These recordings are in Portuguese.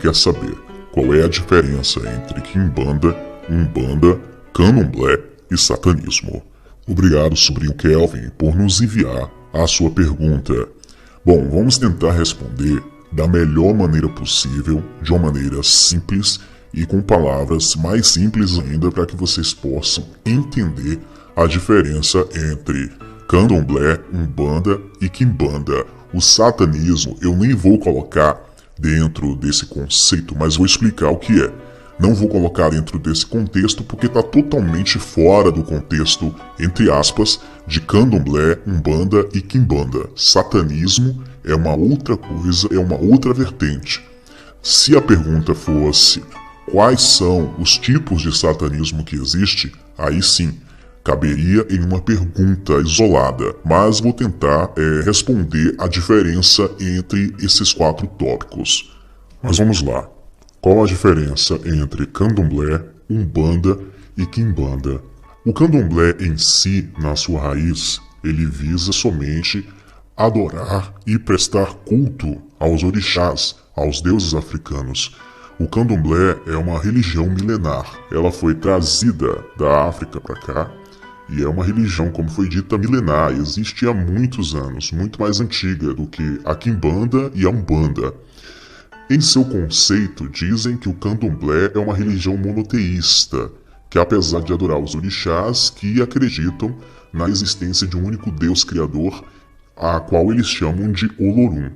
quer saber qual é a diferença entre quimbanda, umbanda, candomblé e satanismo. Obrigado, sobrinho Kelvin, por nos enviar a sua pergunta. Bom, vamos tentar responder da melhor maneira possível, de uma maneira simples e com palavras mais simples ainda para que vocês possam entender a diferença entre candomblé, umbanda e quimbanda. O satanismo eu nem vou colocar dentro desse conceito, mas vou explicar o que é. Não vou colocar dentro desse contexto porque está totalmente fora do contexto, entre aspas, de candomblé, umbanda e quimbanda. Satanismo é uma outra coisa, é uma outra vertente. Se a pergunta fosse quais são os tipos de satanismo que existe, aí sim, caberia em uma pergunta isolada, mas vou tentar responder a diferença entre esses 4 tópicos. Mas vamos lá. Qual a diferença entre candomblé, umbanda e quimbanda? O candomblé em si, na sua raiz, ele visa somente adorar e prestar culto aos orixás, aos deuses africanos. O candomblé é uma religião milenar. Ela foi trazida da África para cá e é uma religião, como foi dita, milenar. Existe há muitos anos, muito mais antiga do que a quimbanda e a umbanda. Em seu conceito, dizem que o candomblé é uma religião monoteísta, que apesar de adorar os orixás, que acreditam na existência de um único Deus criador, a qual eles chamam de Olorum.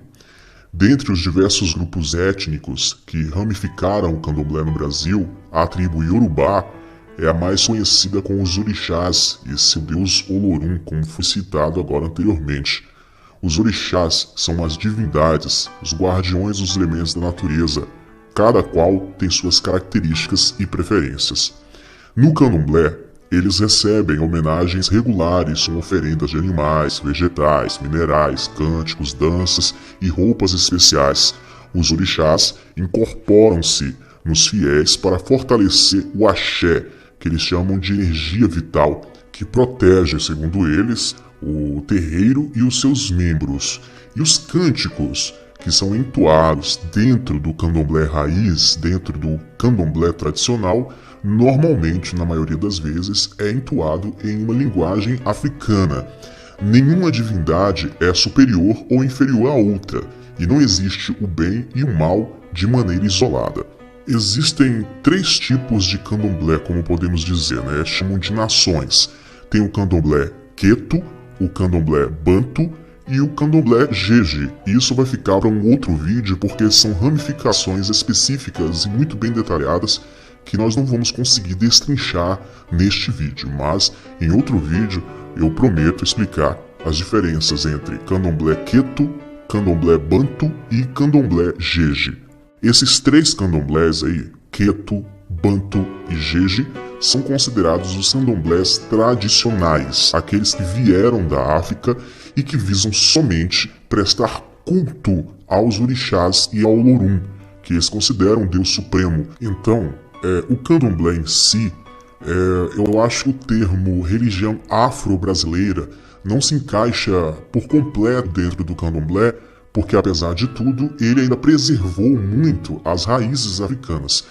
Dentre os diversos grupos étnicos que ramificaram o candomblé no Brasil, a tribo Yorubá é a mais conhecida com os orixás e seu deus Olorum, como foi citado agora anteriormente. Os orixás são as divindades, os guardiões dos elementos da natureza, cada qual tem suas características e preferências. No candomblé, eles recebem homenagens regulares com oferendas de animais, vegetais, minerais, cânticos, danças e roupas especiais. Os orixás incorporam-se nos fiéis para fortalecer o axé, que eles chamam de energia vital, que protege, segundo eles, o terreiro e os seus membros. E os cânticos que são entoados dentro do candomblé raiz, dentro do candomblé tradicional, normalmente, na maioria das vezes, é entoado em uma linguagem africana. Nenhuma divindade é superior ou inferior à outra, e não existe o bem e o mal de maneira isolada. Existem 3 tipos de candomblé, como podemos dizer, né? Chamam de nações. Tem o candomblé Queto, o candomblé Banto e o candomblé Jeje. Isso vai ficar para um outro vídeo porque são ramificações específicas e muito bem detalhadas que nós não vamos conseguir destrinchar neste vídeo, mas em outro vídeo eu prometo explicar as diferenças entre candomblé Queto, candomblé Banto e candomblé Jeje. Esses 3 candomblés aí, Queto, Banto e Jeje, são considerados os candomblés tradicionais, aqueles que vieram da África e que visam somente prestar culto aos orixás e ao Olorum, que eles consideram Deus Supremo. Então, o candomblé em si, eu acho que o termo religião afro-brasileira não se encaixa por completo dentro do candomblé, porque apesar de tudo, ele ainda preservou muito as raízes africanas.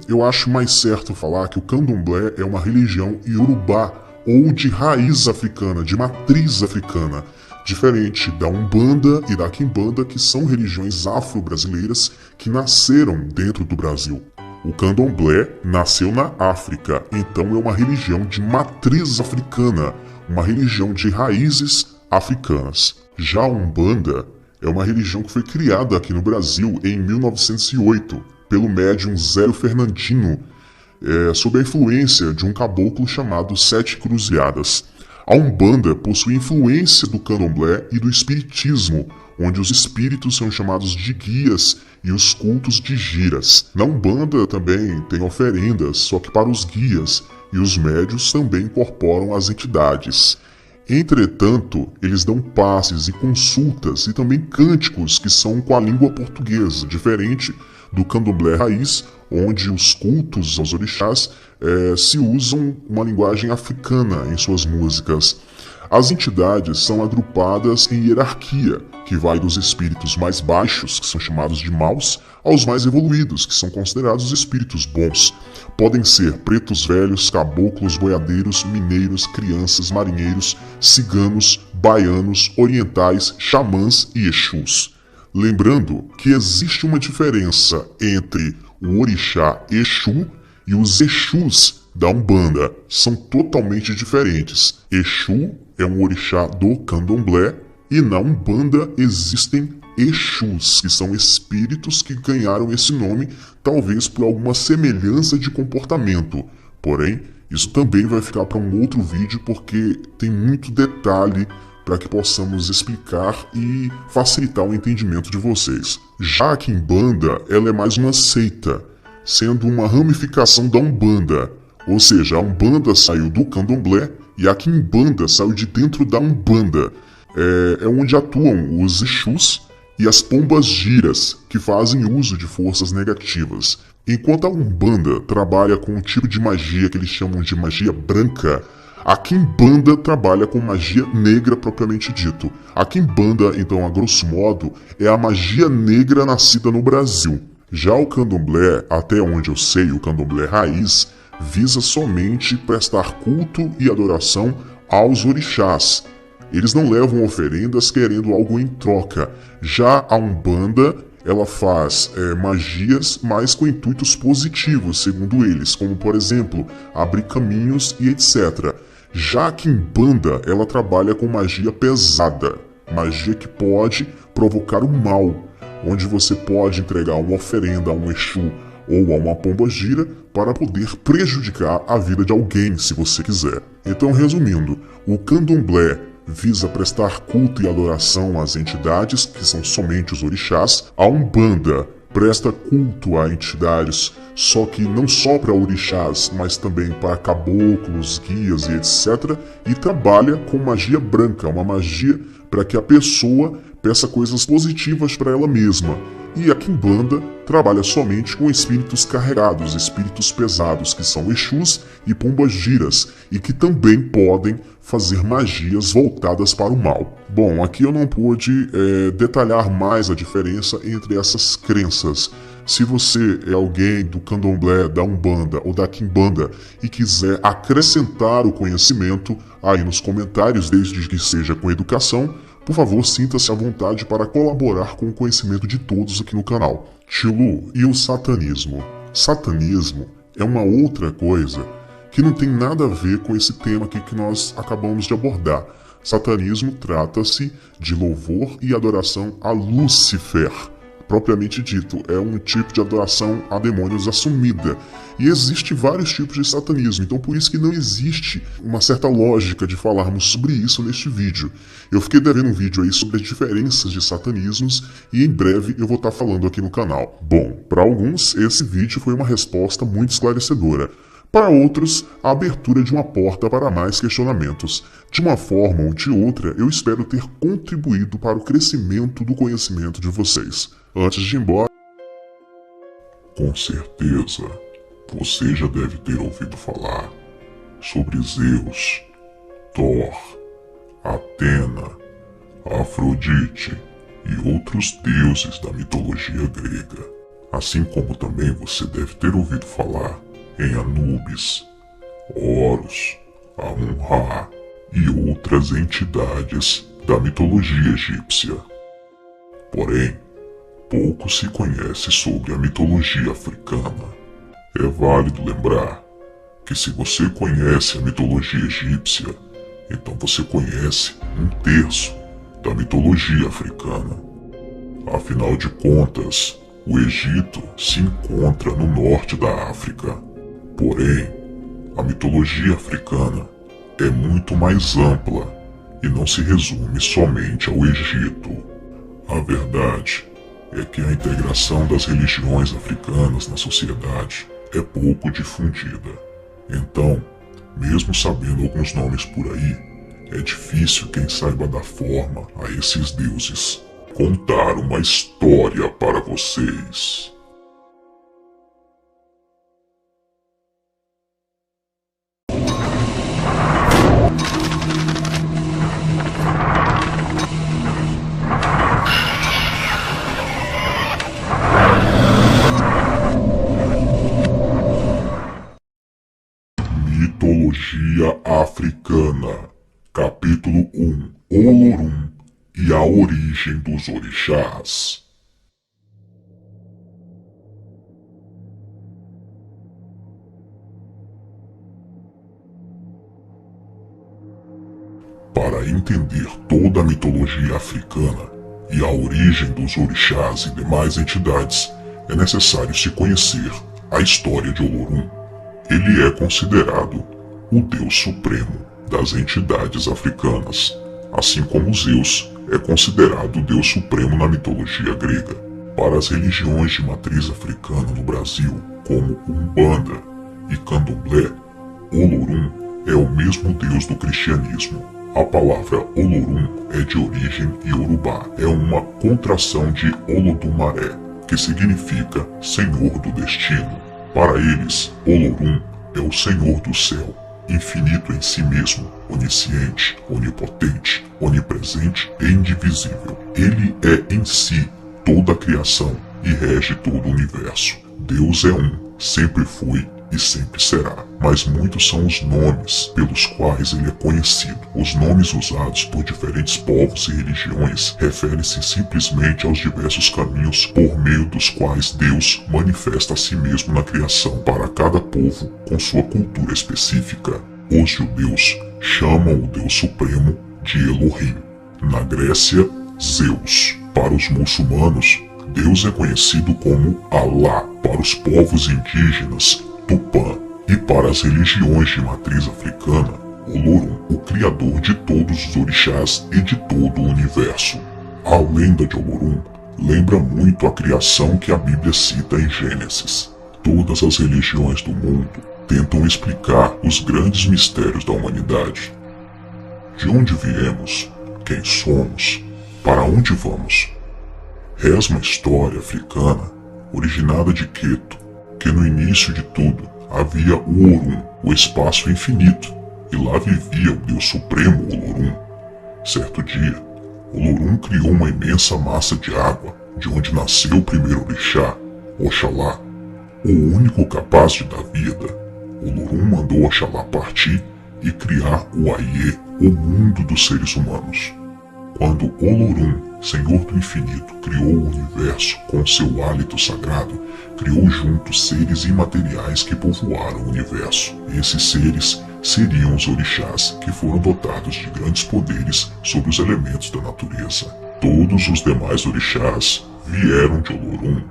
Eu acho mais certo falar que o candomblé é uma religião iorubá, ou de raiz africana, de matriz africana, diferente da umbanda e da quimbanda, que são religiões afro-brasileiras que nasceram dentro do Brasil. O candomblé nasceu na África, então é uma religião de matriz africana, uma religião de raízes africanas. Já a umbanda é uma religião que foi criada aqui no Brasil em 1908, pelo médium Zélio Fernandino, sob a influência de um caboclo chamado Sete Cruzilhadas. A Umbanda possui influência do candomblé e do espiritismo, onde os espíritos são chamados de guias e os cultos de giras. Na Umbanda também tem oferendas, só que para os guias, e os médios também incorporam as entidades. Entretanto, eles dão passes e consultas e também cânticos que são com a língua portuguesa, diferente do candomblé raiz, onde os cultos aos orixás se usam uma linguagem africana em suas músicas. As entidades são agrupadas em hierarquia, que vai dos espíritos mais baixos, que são chamados de maus, aos mais evoluídos, que são considerados espíritos bons. Podem ser pretos velhos, caboclos, boiadeiros, mineiros, crianças, marinheiros, ciganos, baianos, orientais, xamãs e exus. Lembrando que existe uma diferença entre o orixá Exu e os exus da Umbanda. São totalmente diferentes. Exu é um orixá do candomblé e na Umbanda existem exus, que são espíritos que ganharam esse nome, talvez por alguma semelhança de comportamento. Porém, isso também vai ficar para um outro vídeo porque tem muito detalhe para que possamos explicar e facilitar o entendimento de vocês. Já a Quimbanda, ela é mais uma seita, sendo uma ramificação da Umbanda. Ou seja, a Umbanda saiu do candomblé e a Quimbanda saiu de dentro da Umbanda. É onde atuam os Exus e as pombas giras, que fazem uso de forças negativas. Enquanto a Umbanda trabalha com um tipo de magia que eles chamam de magia branca, a Quimbanda trabalha com magia negra propriamente dito. A Quimbanda, então, a grosso modo, é a magia negra nascida no Brasil. Já o candomblé, até onde eu sei, o candomblé raiz, visa somente prestar culto e adoração aos orixás. Eles não levam oferendas querendo algo em troca. Já a Umbanda, ela faz magias, mas com intuitos positivos, segundo eles, como por exemplo, abrir caminhos e etc. Já a Quimbanda, ela trabalha com magia pesada, magia que pode provocar o mal, onde você pode entregar uma oferenda a um Exu ou a uma pombagira para poder prejudicar a vida de alguém, se você quiser. Então, resumindo, o candomblé visa prestar culto e adoração às entidades, que são somente os orixás. A Umbanda presta culto a entidades, só que não só para orixás, mas também para caboclos, guias e etc. E trabalha com magia branca, uma magia para que a pessoa peça coisas positivas para ela mesma. E a Quimbanda trabalha somente com espíritos carregados, espíritos pesados, que são Exus e pombagiras, e que também podem fazer magias voltadas para o mal. Bom, aqui eu não pude detalhar mais a diferença entre essas crenças. Se você é alguém do candomblé, da Umbanda ou da Quimbanda e quiser acrescentar o conhecimento aí nos comentários, desde que seja com educação, por favor, sinta-se à vontade para colaborar com o conhecimento de todos aqui no canal. Tilu, e o satanismo? Satanismo é uma outra coisa que não tem nada a ver com esse tema aqui que nós acabamos de abordar. Satanismo trata-se de louvor e adoração a Lúcifer. Propriamente dito, é um tipo de adoração a demônios assumida. E existe vários tipos de satanismo, então por isso que não existe uma certa lógica de falarmos sobre isso neste vídeo. Eu fiquei devendo um vídeo aí sobre as diferenças de satanismos e em breve eu vou estar falando aqui no canal. Bom, para alguns esse vídeo foi uma resposta muito esclarecedora. Para outros, a abertura de uma porta para mais questionamentos. De uma forma ou de outra, eu espero ter contribuído para o crescimento do conhecimento de vocês. Antes de ir embora... Com certeza, você já deve ter ouvido falar sobre Zeus, Thor, Atena, Afrodite e outros deuses da mitologia grega. Assim como também você deve ter ouvido falar em Anubis, Horus, Amun-Ra e outras entidades da mitologia egípcia. Porém, pouco se conhece sobre a mitologia africana. É válido lembrar que se você conhece a mitologia egípcia, então você conhece 1/3 da mitologia africana. Afinal de contas, o Egito se encontra no norte da África. Porém, a mitologia africana é muito mais ampla e não se resume somente ao Egito. A verdade é que a integração das religiões africanas na sociedade é pouco difundida. Então, mesmo sabendo alguns nomes por aí, é difícil quem saiba dar forma a esses deuses. Contar uma história para vocês. Mitologia Africana. Capítulo 1. Olorum e a origem dos orixás. Para entender toda a mitologia africana e a origem dos orixás e demais entidades, é necessário se conhecer a história de Olorum. Ele é considerado o Deus Supremo das entidades africanas, assim como Zeus é considerado o Deus Supremo na mitologia grega. Para as religiões de matriz africana no Brasil, como Umbanda e Candomblé, Olorum é o mesmo Deus do cristianismo. A palavra Olorum é de origem iorubá, é uma contração de Olodumaré, que significa Senhor do Destino. Para eles, Olorum é o Senhor do céu, infinito em si mesmo, onisciente, onipotente, onipresente e indivisível. Ele é em si toda a criação e rege todo o universo. Deus é um, sempre foi e sempre será, mas muitos são os nomes pelos quais ele é conhecido. Os nomes usados por diferentes povos e religiões referem-se simplesmente aos diversos caminhos por meio dos quais Deus manifesta a si mesmo na criação para cada povo com sua cultura específica. Os judeus chamam o Deus Supremo de Elohim, na Grécia, Zeus. Para os muçulmanos, Deus é conhecido como Alá, para os povos indígenas, Tupã, e para as religiões de matriz africana, Olorum, o criador de todos os orixás e de todo o universo. A lenda de Olorum lembra muito a criação que a Bíblia cita em Gênesis. Todas as religiões do mundo tentam explicar os grandes mistérios da humanidade. De onde viemos? Quem somos? Para onde vamos? Reza uma história africana, originada de Queto, que no início de tudo havia o Orum, o espaço infinito, e lá vivia o Deus Supremo Olorum. Certo dia, Olorum criou uma imensa massa de água, de onde nasceu o primeiro orixá, Oxalá, o único capaz de dar vida. Olorum mandou Oxalá partir e criar o Aie, o mundo dos seres humanos. Quando Olorum, Senhor do Infinito, criou o universo com seu hálito sagrado, criou juntos seres imateriais que povoaram o universo. Esses seres seriam os orixás, que foram dotados de grandes poderes sobre os elementos da natureza. Todos os demais orixás vieram de Olorum,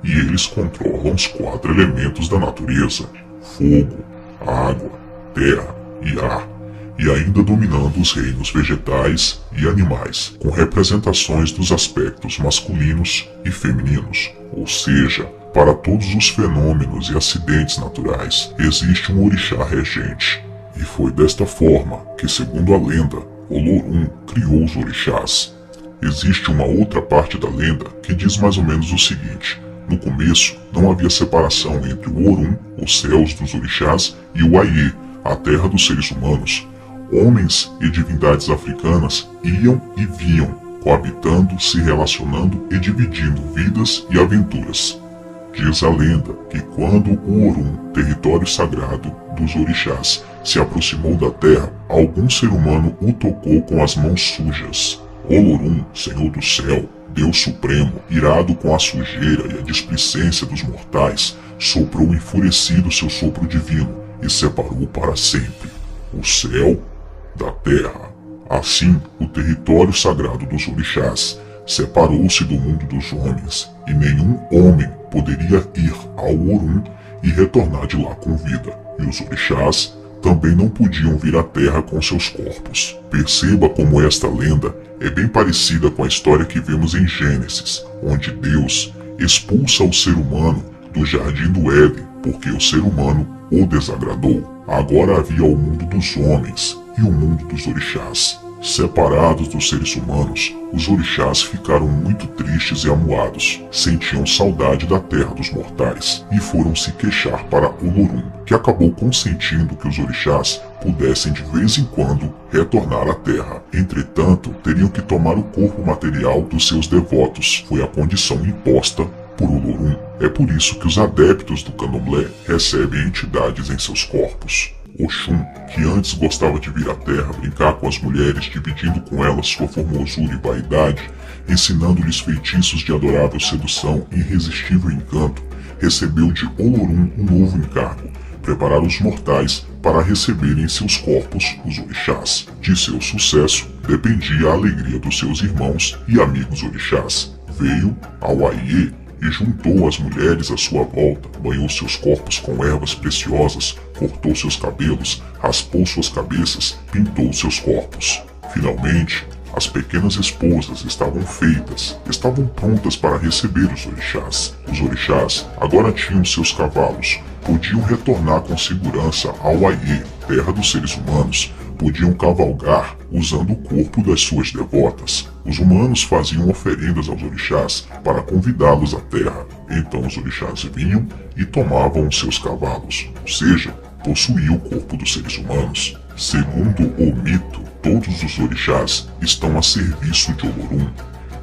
e eles controlam os 4 elementos da natureza: fogo, água, terra e ar, e ainda dominando os reinos vegetais e animais, com representações dos aspectos masculinos e femininos. Ou seja, para todos os fenômenos e acidentes naturais, existe um orixá regente. E foi desta forma que, segundo a lenda, Olorum criou os orixás. Existe uma outra parte da lenda que diz mais ou menos o seguinte: no começo, não havia separação entre o Orum, os céus dos orixás, e o Aie, a terra dos seres humanos. Homens e divindades africanas iam e vinham, coabitando, se relacionando e dividindo vidas e aventuras. Diz a lenda que quando o Orum, território sagrado dos orixás, se aproximou da terra, algum ser humano o tocou com as mãos sujas. Olorum, Senhor do Céu, Deus Supremo, irado com a sujeira e a displicência dos mortais, soprou enfurecido seu sopro divino e separou para sempre o céu da terra. Assim, o território sagrado dos orixás separou-se do mundo dos homens, e nenhum homem poderia ir ao Orum e retornar de lá com vida, e os orixás também não podiam vir à terra com seus corpos. Perceba como esta lenda é bem parecida com a história que vemos em Gênesis, onde Deus expulsa o ser humano do jardim do Éden, porque o ser humano o desagradou. Agora havia o mundo dos homens e o mundo dos orixás. Separados dos seres humanos, os orixás ficaram muito tristes e amuados, sentiam saudade da terra dos mortais e foram se queixar para Olorum, que acabou consentindo que os orixás pudessem de vez em quando retornar à terra. Entretanto, teriam que tomar o corpo material dos seus devotos, foi a condição imposta por Olorum. É por isso que os adeptos do Candomblé recebem entidades em seus corpos. Oxum, que antes gostava de vir à terra brincar com as mulheres, dividindo com elas sua formosura e vaidade, ensinando-lhes feitiços de adorável sedução e irresistível encanto, recebeu de Olorum um novo encargo: preparar os mortais para receberem em seus corpos os orixás. De seu sucesso dependia a alegria dos seus irmãos e amigos orixás. Veio ao Aie e juntou as mulheres à sua volta, banhou seus corpos com ervas preciosas, cortou seus cabelos, raspou suas cabeças, pintou seus corpos. Finalmente, as pequenas esposas estavam feitas, estavam prontas para receber os orixás. Os orixás agora tinham seus cavalos, podiam retornar com segurança ao Aie, terra dos seres humanos, podiam cavalgar usando o corpo das suas devotas. Os humanos faziam oferendas aos orixás para convidá-los à terra. Então os orixás vinham e tomavam os seus cavalos, ou seja, possuíam o corpo dos seres humanos. Segundo o mito, todos os orixás estão a serviço de Olorum,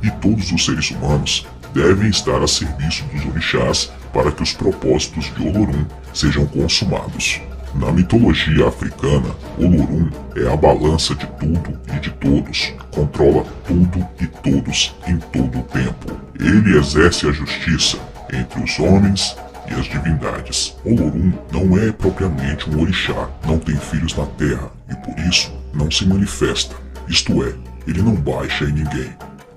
e todos os seres humanos devem estar a serviço dos orixás para que os propósitos de Olorum sejam consumados. Na mitologia africana, Olorum é a balança de tudo e de todos, controla tudo e todos em todo o tempo. Ele exerce a justiça entre os homens e as divindades. Olorum não é propriamente um orixá, não tem filhos na terra e por isso não se manifesta, isto é, ele não baixa em ninguém.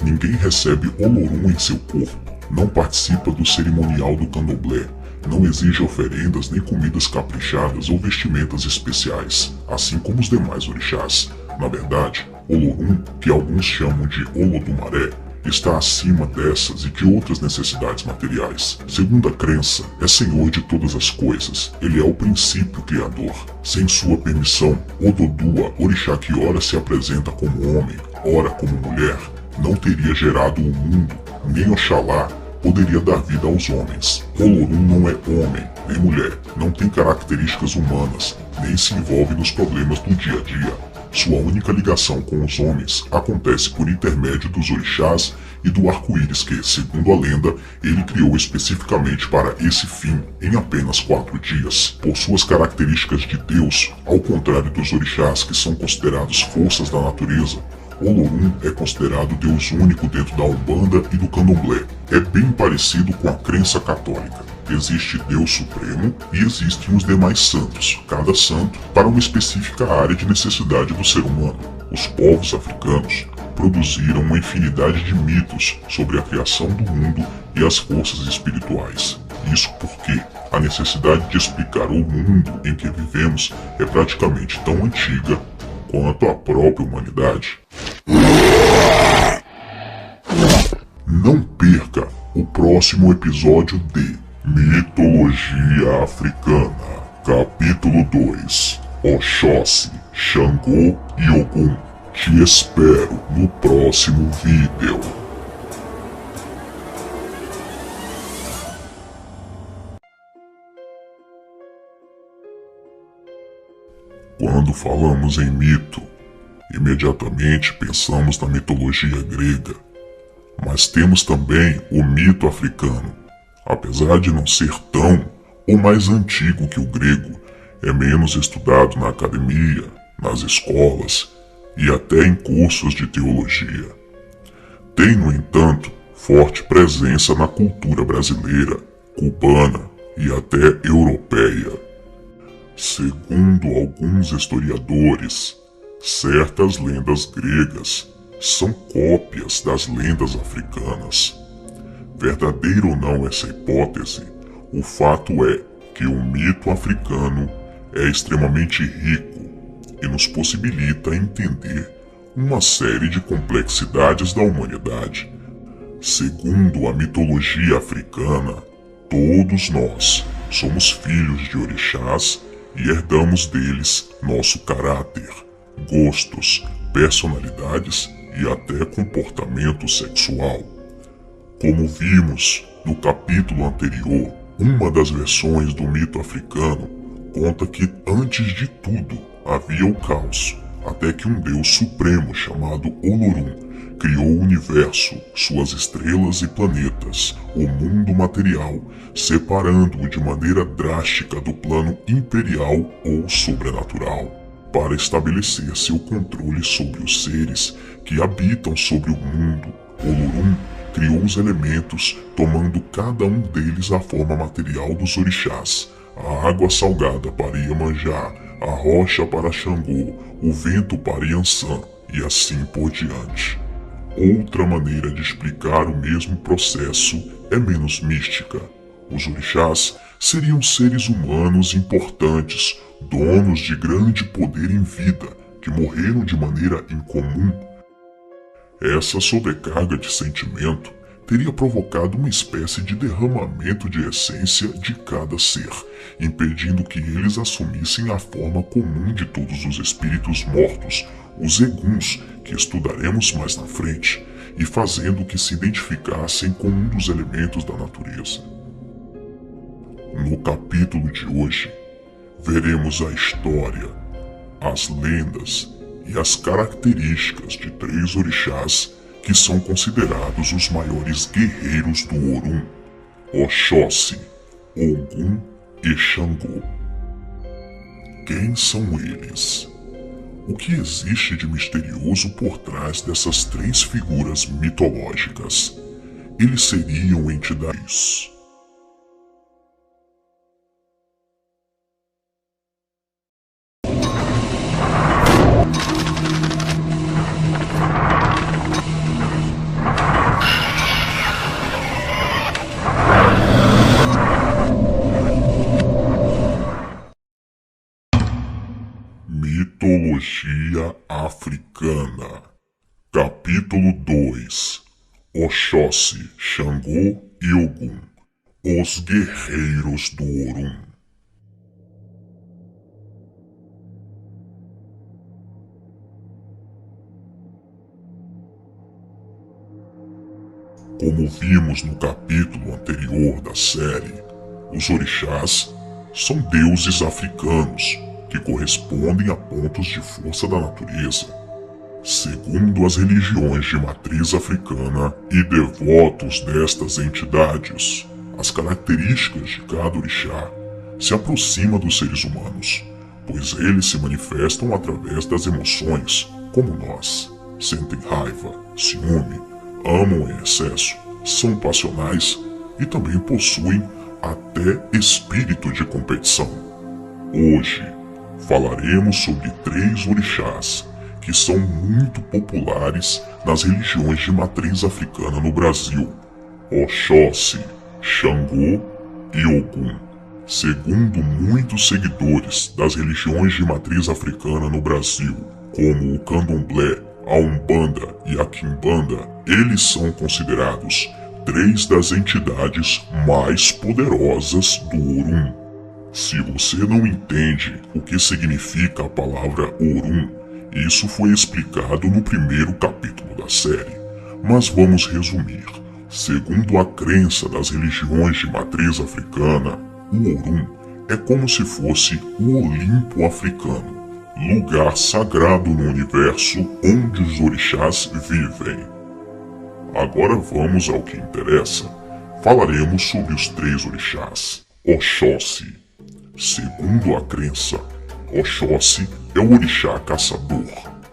Ninguém recebe Olorum em seu corpo, não participa do cerimonial do candomblé, não exige oferendas nem comidas caprichadas ou vestimentas especiais, assim como os demais orixás. Na verdade, Olorum, que alguns chamam de Olodumaré, está acima dessas e de outras necessidades materiais. Segundo a crença, é senhor de todas as coisas, ele é o princípio criador. Sem sua permissão, Ododua, orixá que ora se apresenta como homem, ora como mulher, não teria gerado o mundo, nem Oxalá poderia dar vida aos homens. Olorum não é homem, nem mulher, não tem características humanas, nem se envolve nos problemas do dia a dia. Sua única ligação com os homens acontece por intermédio dos orixás e do arco-íris que, segundo a lenda, ele criou especificamente para esse fim em apenas 4 dias. Por suas características de Deus, ao contrário dos orixás que são considerados forças da natureza, Olorum é considerado Deus único dentro da Umbanda e do Candomblé. É bem parecido com a crença católica. Existe Deus Supremo e existem os demais santos, cada santo para uma específica área de necessidade do ser humano. Os povos africanos produziram uma infinidade de mitos sobre a criação do mundo e as forças espirituais. Isso porque a necessidade de explicar o mundo em que vivemos é praticamente tão antiga quanto a própria humanidade. Não perca o próximo episódio de Mitologia Africana, capítulo 2, Oxóssi, Xangô e Ogum. Te espero no próximo vídeo. Quando falamos em mito, imediatamente pensamos na mitologia grega, mas temos também o mito africano. Apesar de não ser tão ou mais antigo que o grego, é menos estudado na academia, nas escolas e até em cursos de teologia. Tem, no entanto, forte presença na cultura brasileira, cubana e até europeia. Segundo alguns historiadores, certas lendas gregas são cópias das lendas africanas. Verdadeira ou não essa hipótese, o fato é que o mito africano é extremamente rico e nos possibilita entender uma série de complexidades da humanidade. Segundo a mitologia africana, todos nós somos filhos de orixás e herdamos deles nosso caráter, gostos, personalidades e até comportamento sexual. Como vimos no capítulo anterior, uma das versões do mito africano conta que antes de tudo havia o caos, até que um deus supremo chamado Olorum criou o universo, suas estrelas e planetas, o mundo material, separando-o de maneira drástica do plano imperial ou sobrenatural, para estabelecer seu controle sobre os seres que habitam sobre o mundo. Olorum criou os elementos, tomando cada um deles a forma material dos orixás: a água salgada para Iemanjá, a rocha para Xangô, o vento para Yansan, e assim por diante. Outra maneira de explicar o mesmo processo é menos mística. Os orixás seriam seres humanos importantes, donos de grande poder em vida, que morreram de maneira incomum. Essa sobrecarga de sentimento teria provocado uma espécie de derramamento de essência de cada ser, impedindo que eles assumissem a forma comum de todos os espíritos mortos, os Eguns, que estudaremos mais na frente, e fazendo que se identificassem com um dos elementos da natureza. No capítulo de hoje, veremos a história, as lendas e as características de 3 orixás que são considerados os maiores guerreiros do Orum: Oxóssi, Ogum e Xangô. Quem são eles? O que existe de misterioso por trás dessas 3 figuras mitológicas? Eles seriam entidades. Mitologia africana. Capítulo 2. Oxóssi, Xangô e Ogum, os guerreiros do Orum. Como vimos no capítulo anterior da série, os orixás são deuses africanos que correspondem a pontos de força da natureza. Segundo as religiões de matriz africana e devotos destas entidades, as características de cada orixá se aproximam dos seres humanos, pois eles se manifestam através das emoções, como nós. Sentem raiva, ciúme, amam em excesso, são passionais e também possuem até espírito de competição. Hoje, falaremos sobre 3 orixás que são muito populares nas religiões de matriz africana no Brasil: Oxóssi, Xangô e Ogum. Segundo muitos seguidores das religiões de matriz africana no Brasil, como o Candomblé, a Umbanda e a Quimbanda, eles são considerados 3 das entidades mais poderosas do Orum. Se você não entende o que significa a palavra Orum, isso foi explicado no primeiro capítulo da série, mas vamos resumir. Segundo a crença das religiões de matriz africana, o Orum é como se fosse o Olimpo africano, lugar sagrado no universo onde os orixás vivem. Agora vamos ao que interessa. Falaremos sobre os 3 orixás. Oxóssi. Segundo a crença, Oxóssi é o orixá caçador,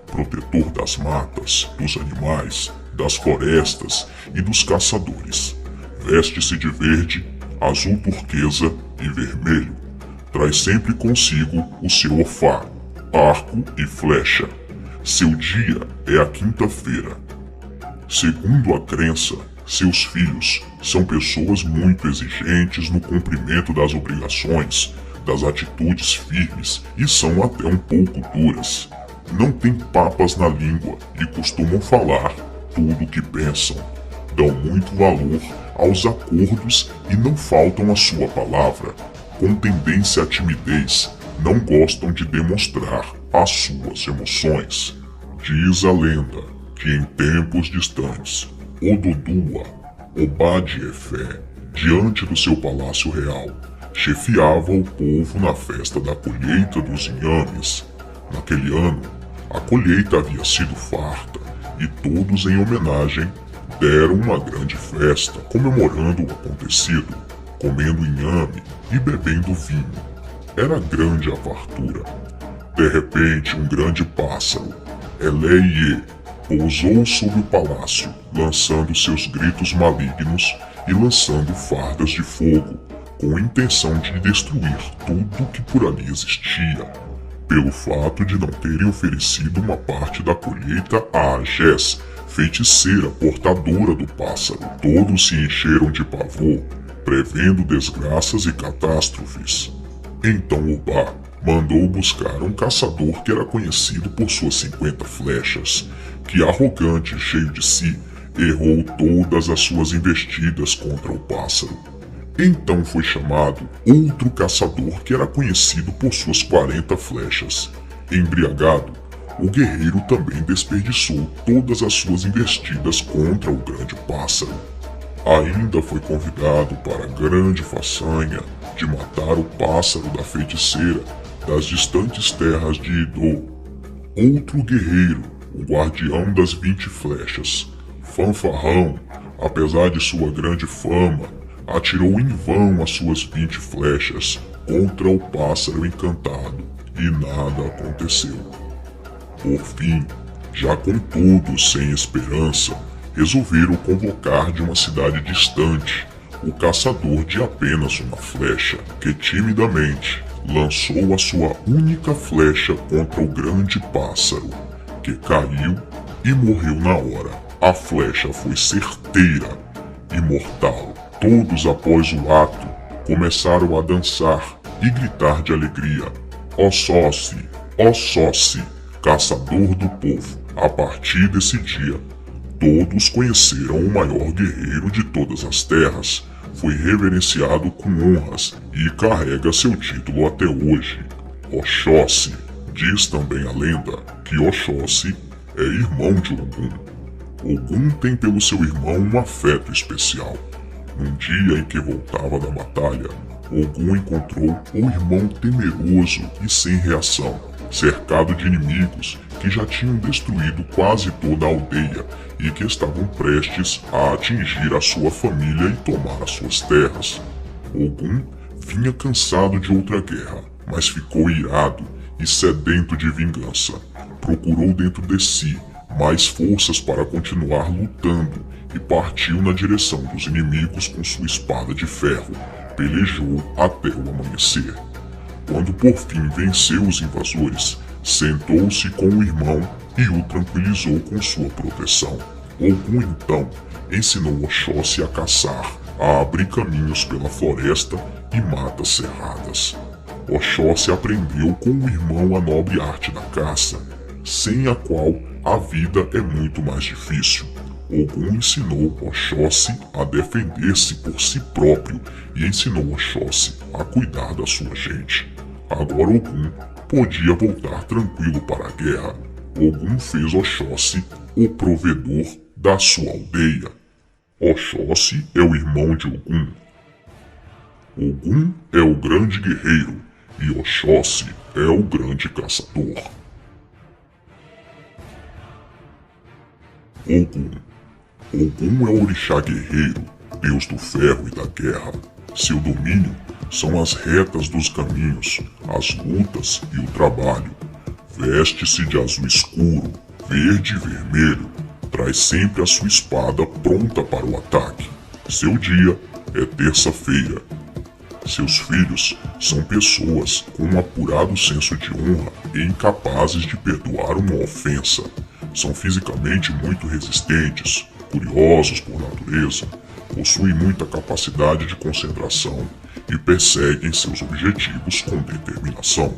protetor das matas, dos animais, das florestas e dos caçadores. Veste-se de verde, azul turquesa e vermelho. Traz sempre consigo o seu ofá, arco e flecha. Seu dia é a quinta-feira. Segundo a crença, seus filhos são pessoas muito exigentes no cumprimento das obrigações, das atitudes firmes e são até um pouco duras. Não têm papas na língua e costumam falar tudo o que pensam. Dão muito valor aos acordos e não faltam à sua palavra. Com tendência à timidez, não gostam de demonstrar as suas emoções. Diz a lenda que em tempos distantes, Ododua, Obadiefé, diante do seu palácio real, chefiava o povo na festa da colheita dos inhames. Naquele ano, a colheita havia sido farta e todos, em homenagem, deram uma grande festa comemorando o acontecido, comendo inhame e bebendo vinho. Era grande a fartura. De repente, um grande pássaro, Eleie, pousou sobre o palácio, lançando seus gritos malignos e lançando fardas de fogo, com a intenção de destruir tudo que por ali existia, pelo fato de não terem oferecido uma parte da colheita a Agés, feiticeira portadora do pássaro. Todos se encheram de pavor, prevendo desgraças e catástrofes. Então Obá mandou buscar um caçador que era conhecido por suas 50 flechas, que, arrogante e cheio de si, errou todas as suas investidas contra o pássaro. Então foi chamado outro caçador que era conhecido por suas 40 flechas. Embriagado, o guerreiro também desperdiçou todas as suas investidas contra o grande pássaro. Ainda foi convidado para a grande façanha de matar o pássaro da feiticeira das distantes terras de Idô. Outro guerreiro, o guardião das 20 flechas, Fanfarrão, apesar de sua grande fama, atirou em vão as suas 20 flechas contra o pássaro encantado e nada aconteceu. Por fim, já com todos sem esperança, resolveram convocar de uma cidade distante o caçador de apenas uma flecha, que timidamente lançou a sua única flecha contra o grande pássaro, que caiu e morreu na hora. A flecha foi certeira e mortal. Todos, após o ato, começaram a dançar e gritar de alegria: Oxóssi, Oxóssi, caçador do povo. A partir desse dia, todos conheceram o maior guerreiro de todas as terras. Foi reverenciado com honras e carrega seu título até hoje. Oxóssi. Diz também a lenda que Oxóssi é irmão de Ogum. Ogum tem pelo seu irmão um afeto especial. Num dia em que voltava da batalha, Ogum encontrou o irmão temeroso e sem reação, cercado de inimigos que já tinham destruído quase toda a aldeia e que estavam prestes a atingir a sua família e tomar as suas terras. Ogum vinha cansado de outra guerra, mas ficou irado e sedento de vingança. Procurou dentro de si mais forças para continuar lutando e partiu na direção dos inimigos com sua espada de ferro. Pelejou até o amanhecer. Quando por fim venceu os invasores, sentou-se com o irmão e o tranquilizou com sua proteção. Ogum então ensinou Oxóssi a caçar, a abrir caminhos pela floresta e matas cerradas. Oxóssi aprendeu com o irmão a nobre arte da caça, sem a qual a vida é muito mais difícil. Ogum ensinou Oxóssi a defender-se por si próprio e ensinou Oxóssi a cuidar da sua gente. Agora Ogum podia voltar tranquilo para a guerra. Ogum fez Oxóssi o provedor da sua aldeia. Oxóssi é o irmão de Ogum. Ogum é o grande guerreiro e Oxóssi é o grande caçador. Ogum. Ogum é o orixá guerreiro, deus do ferro e da guerra. Seu domínio são as retas dos caminhos, as lutas e o trabalho. Veste-se de azul escuro, verde e vermelho. Traz sempre a sua espada pronta para o ataque. Seu dia é terça-feira. Seus filhos são pessoas com um apurado senso de honra e incapazes de perdoar uma ofensa. São fisicamente muito resistentes, curiosos por natureza, possuem muita capacidade de concentração e perseguem seus objetivos com determinação.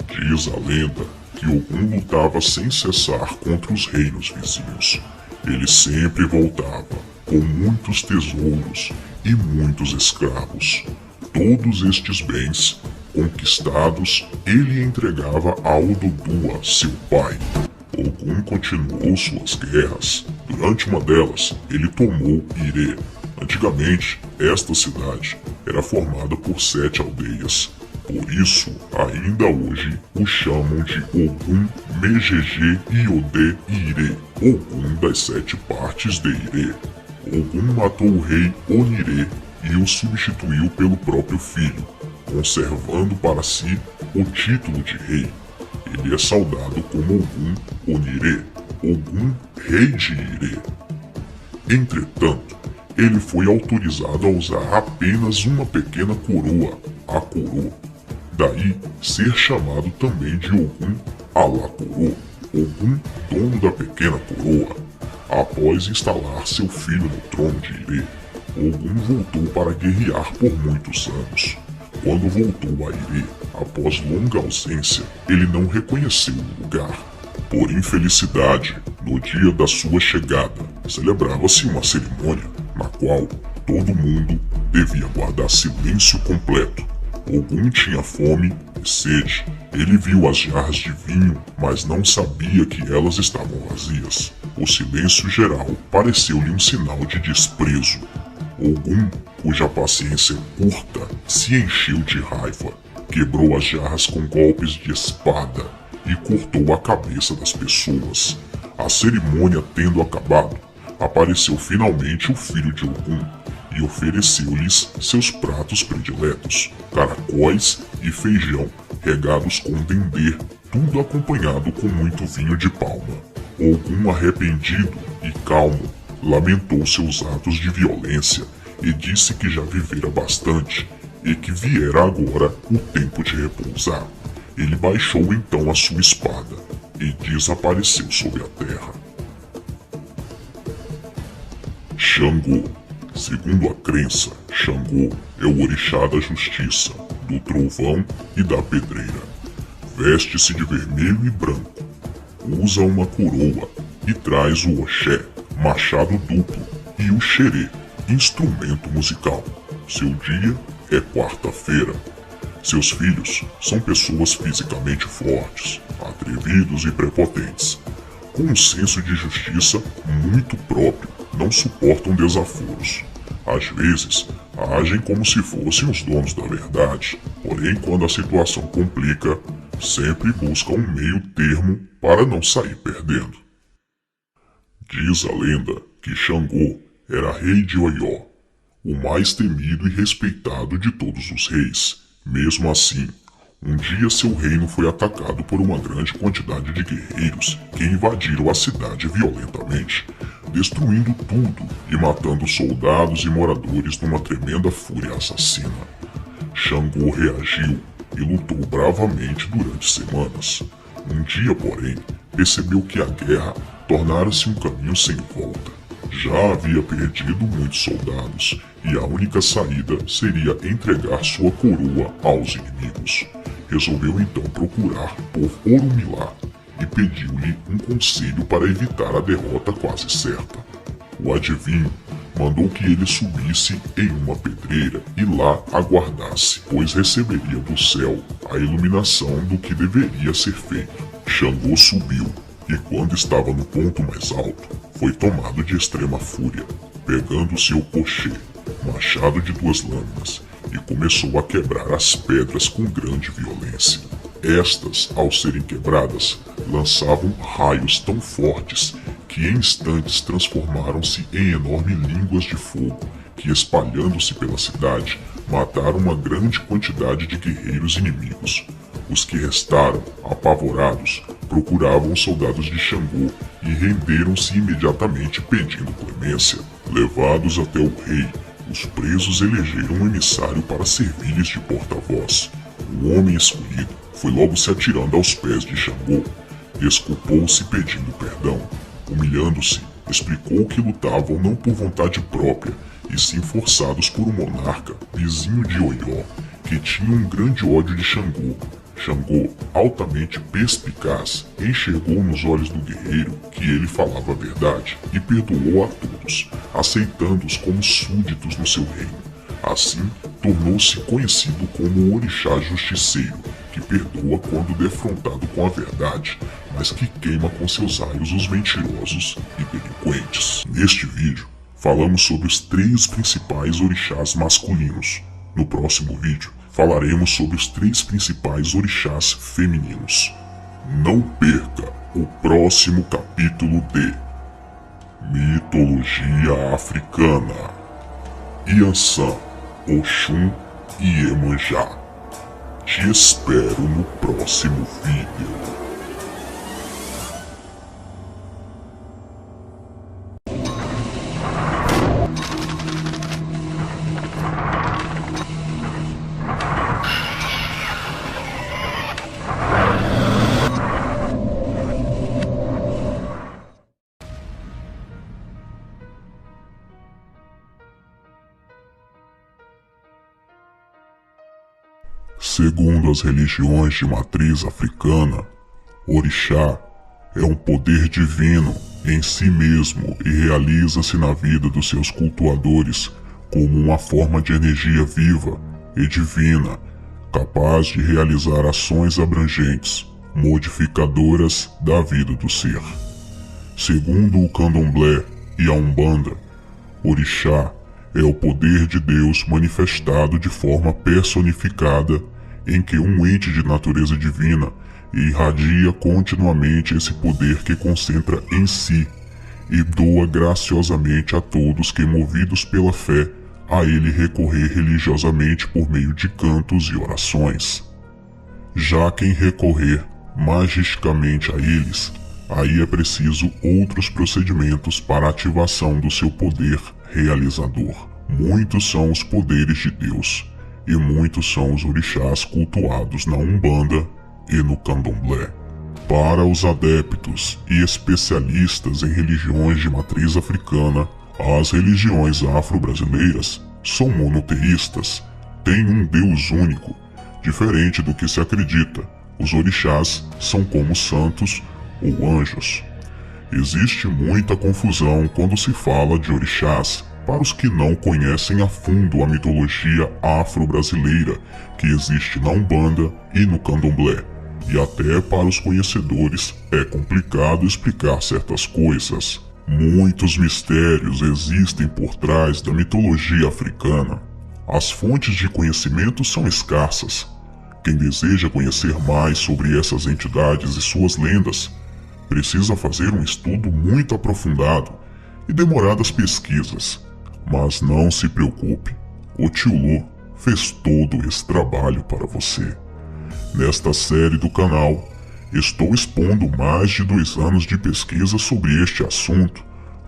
Diz a lenda que Ogum lutava sem cessar contra os reinos vizinhos. Ele sempre voltava, com muitos tesouros e muitos escravos. Todos estes bens conquistados ele entregava a Ododua, seu pai. Ogum continuou suas guerras. Durante uma delas, ele tomou Ire. Antigamente, esta cidade era formada por 7 aldeias. Por isso, ainda hoje, o chamam de Ogum Mejeje Iode Ire, Ogum das 7 partes de Ire. Ogum matou o rei Onire e o substituiu pelo próprio filho, conservando para si o título de rei. Ele é saudado como Ogum Onire, Ogum Rei de Ire. Entretanto, ele foi autorizado a usar apenas uma pequena coroa, a coroa. Daí ser chamado também de Ogum Alakoro, Ogum dono da pequena coroa. Após instalar seu filho no trono de Ire, Ogum voltou para guerrear por muitos anos. Quando voltou a Ire, após longa ausência, ele não reconheceu o lugar. Por infelicidade, no dia da sua chegada, celebrava-se uma cerimônia na qual todo mundo devia guardar silêncio completo. Ogum tinha fome e sede. Ele viu as jarras de vinho, mas não sabia que elas estavam vazias. O silêncio geral pareceu-lhe um sinal de desprezo. Ogum, cuja paciência curta, se encheu de raiva, quebrou as jarras com golpes de espada e cortou a cabeça das pessoas. A cerimônia tendo acabado, apareceu finalmente o filho de Ogum e ofereceu-lhes seus pratos prediletos, caracóis e feijão, regados com dendê, tudo acompanhado com muito vinho de palma. Ogum, arrependido e calmo, lamentou seus atos de violência e disse que já vivera bastante e que viera agora o tempo de repousar. Ele baixou então a sua espada e desapareceu sobre a terra. Xangô. Segundo a crença, Xangô é o orixá da justiça, do trovão e da pedreira. Veste-se de vermelho e branco, usa uma coroa e traz o oxé, machado duplo, e o xerê, instrumento musical. Seu dia é quarta-feira. Seus filhos são pessoas fisicamente fortes, atrevidos e prepotentes, com um senso de justiça muito próprio, não suportam desaforos. Às vezes, agem como se fossem os donos da verdade, porém quando a situação complica, sempre buscam um meio termo para não sair perdendo. Diz a lenda que Xangô era rei de Oió, o mais temido e respeitado de todos os reis. Mesmo assim, um dia seu reino foi atacado por uma grande quantidade de guerreiros que invadiram a cidade violentamente, destruindo tudo e matando soldados e moradores numa tremenda fúria assassina. Xangô reagiu e lutou bravamente durante semanas. Um dia, porém, percebeu que a guerra tornara-se um caminho sem volta. Já havia perdido muitos soldados e a única saída seria entregar sua coroa aos inimigos. Resolveu então procurar por Orumilá e pediu-lhe um conselho para evitar a derrota quase certa. O adivinho mandou que ele subisse em uma pedreira e lá aguardasse, pois receberia do céu a iluminação do que deveria ser feito. Xangô subiu e quando estava no ponto mais alto, foi tomado de extrema fúria, pegando seu cochê, machado de 2 lâminas, e começou a quebrar as pedras com grande violência. Estas, ao serem quebradas, lançavam raios tão fortes que em instantes transformaram-se em enormes línguas de fogo que, espalhando-se pela cidade, mataram uma grande quantidade de guerreiros inimigos. Os que restaram, apavorados, procuravam os soldados de Xangô e renderam-se imediatamente pedindo clemência. Levados até o rei, os presos elegeram um emissário para servir-lhes de porta-voz. O homem escolhido foi logo se atirando aos pés de Xangô. Desculpou-se pedindo perdão. Humilhando-se, explicou que lutavam não por vontade própria, e sim forçados por um monarca, vizinho de Oió, que tinha um grande ódio de Xangô. Xangô, altamente perspicaz, enxergou nos olhos do guerreiro que ele falava a verdade e perdoou a todos, aceitando-os como súditos no seu reino. Assim, tornou-se conhecido como o orixá justiceiro, que perdoa quando defrontado com a verdade, mas que queima com seus raios os mentirosos e delinquentes. Neste vídeo, falamos sobre os 3 principais orixás masculinos. No próximo vídeo, falaremos sobre os 3 principais orixás femininos. Não perca o próximo capítulo de Mitologia Africana, Yansan, Oxum e Iemanjá. Te espero no próximo vídeo. Segundo as religiões de matriz africana, orixá é um poder divino em si mesmo e realiza-se na vida dos seus cultuadores como uma forma de energia viva e divina, capaz de realizar ações abrangentes, modificadoras da vida do ser. Segundo o Candomblé e a Umbanda, orixá é o poder de Deus manifestado de forma personificada em que um ente de natureza divina irradia continuamente esse poder que concentra em si e doa graciosamente a todos que, movidos pela fé, a ele recorrer religiosamente por meio de cantos e orações. Já quem recorrer magisticamente a eles, aí é preciso outros procedimentos para a ativação do seu poder realizador. Muitos são os poderes de Deus, e muitos são os orixás cultuados na Umbanda e no Candomblé. Para os adeptos e especialistas em religiões de matriz africana, as religiões afro-brasileiras são monoteístas, têm um Deus único. Diferente do que se acredita, os orixás são como santos ou anjos. Existe muita confusão quando se fala de orixás para os que não conhecem a fundo a mitologia afro-brasileira que existe na Umbanda e no Candomblé. E até para os conhecedores é complicado explicar certas coisas. Muitos mistérios existem por trás da mitologia africana. As fontes de conhecimento são escassas. Quem deseja conhecer mais sobre essas entidades e suas lendas precisa fazer um estudo muito aprofundado e demoradas pesquisas. Mas não se preocupe, o Tio Lu fez todo esse trabalho para você. Nesta série do canal, estou expondo mais de 2 anos de pesquisa sobre este assunto,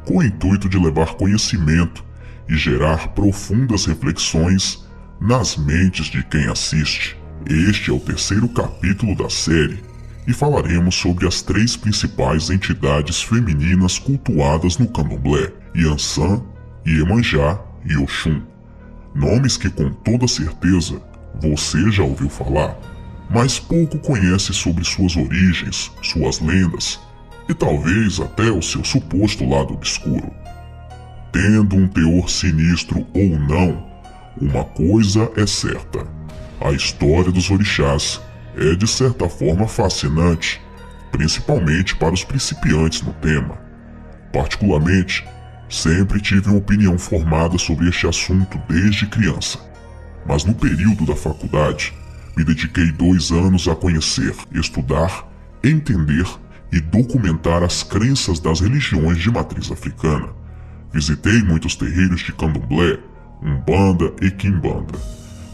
com o intuito de levar conhecimento e gerar profundas reflexões nas mentes de quem assiste. Este é o 3º capítulo da série, e falaremos sobre as 3 principais entidades femininas cultuadas no Candomblé: Yansan, Iemanjá e Oxum. Nomes que com toda certeza você já ouviu falar, mas pouco conhece sobre suas origens, suas lendas e talvez até o seu suposto lado obscuro. Tendo um teor sinistro ou não, uma coisa é certa: a história dos orixás é de certa forma fascinante, principalmente para os principiantes no tema. Particularmente, sempre tive uma opinião formada sobre este assunto desde criança, mas no período da faculdade, me dediquei 2 anos a conhecer, estudar, entender e documentar as crenças das religiões de matriz africana. Visitei muitos terreiros de Candomblé, Umbanda e Quimbanda.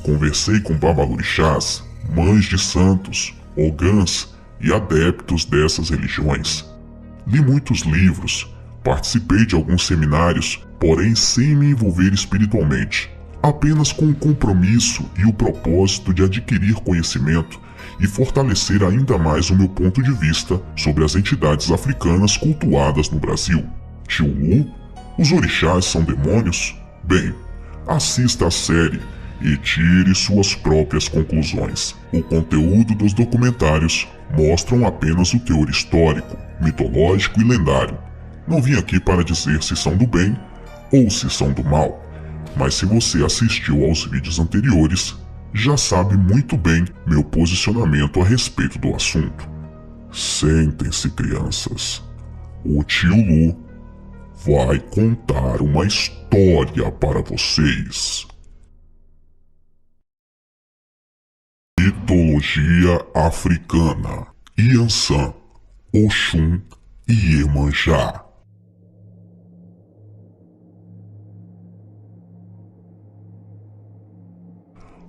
Conversei com babalorixás, mães de santos, ogãs e adeptos dessas religiões. Li muitos livros, participei de alguns seminários, porém sem me envolver espiritualmente, apenas com o compromisso e o propósito de adquirir conhecimento e fortalecer ainda mais o meu ponto de vista sobre as entidades africanas cultuadas no Brasil. Tio Lu? Os orixás são demônios? Bem, assista a série e tire suas próprias conclusões. O conteúdo dos documentários mostram apenas o teor histórico, mitológico e lendário. Não vim aqui para dizer se são do bem ou se são do mal, mas se você assistiu aos vídeos anteriores, já sabe muito bem meu posicionamento a respeito do assunto. Sentem-se, crianças. O Tio Lu vai contar uma história para vocês. Mitologia africana. Yansan, Oxum e Iemanjá.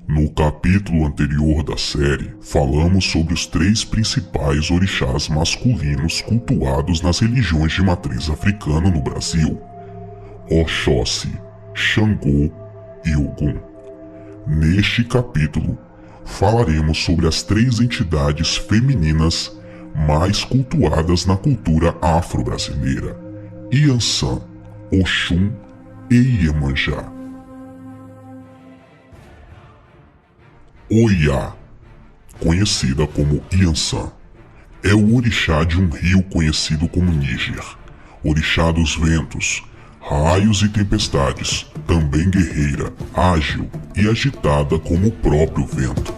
No capítulo anterior da série, falamos sobre os 3 principais orixás masculinos cultuados nas religiões de matriz africana no Brasil: Oxóssi, Xangô e Ogum. Neste capítulo, falaremos sobre as 3 entidades femininas mais cultuadas na cultura afro-brasileira: Yansan, Oxum e Iemanjá. Oiá, conhecida como Yansan, é o orixá de um rio conhecido como Níger, orixá dos ventos, raios e tempestades, também guerreira, ágil e agitada como o próprio vento.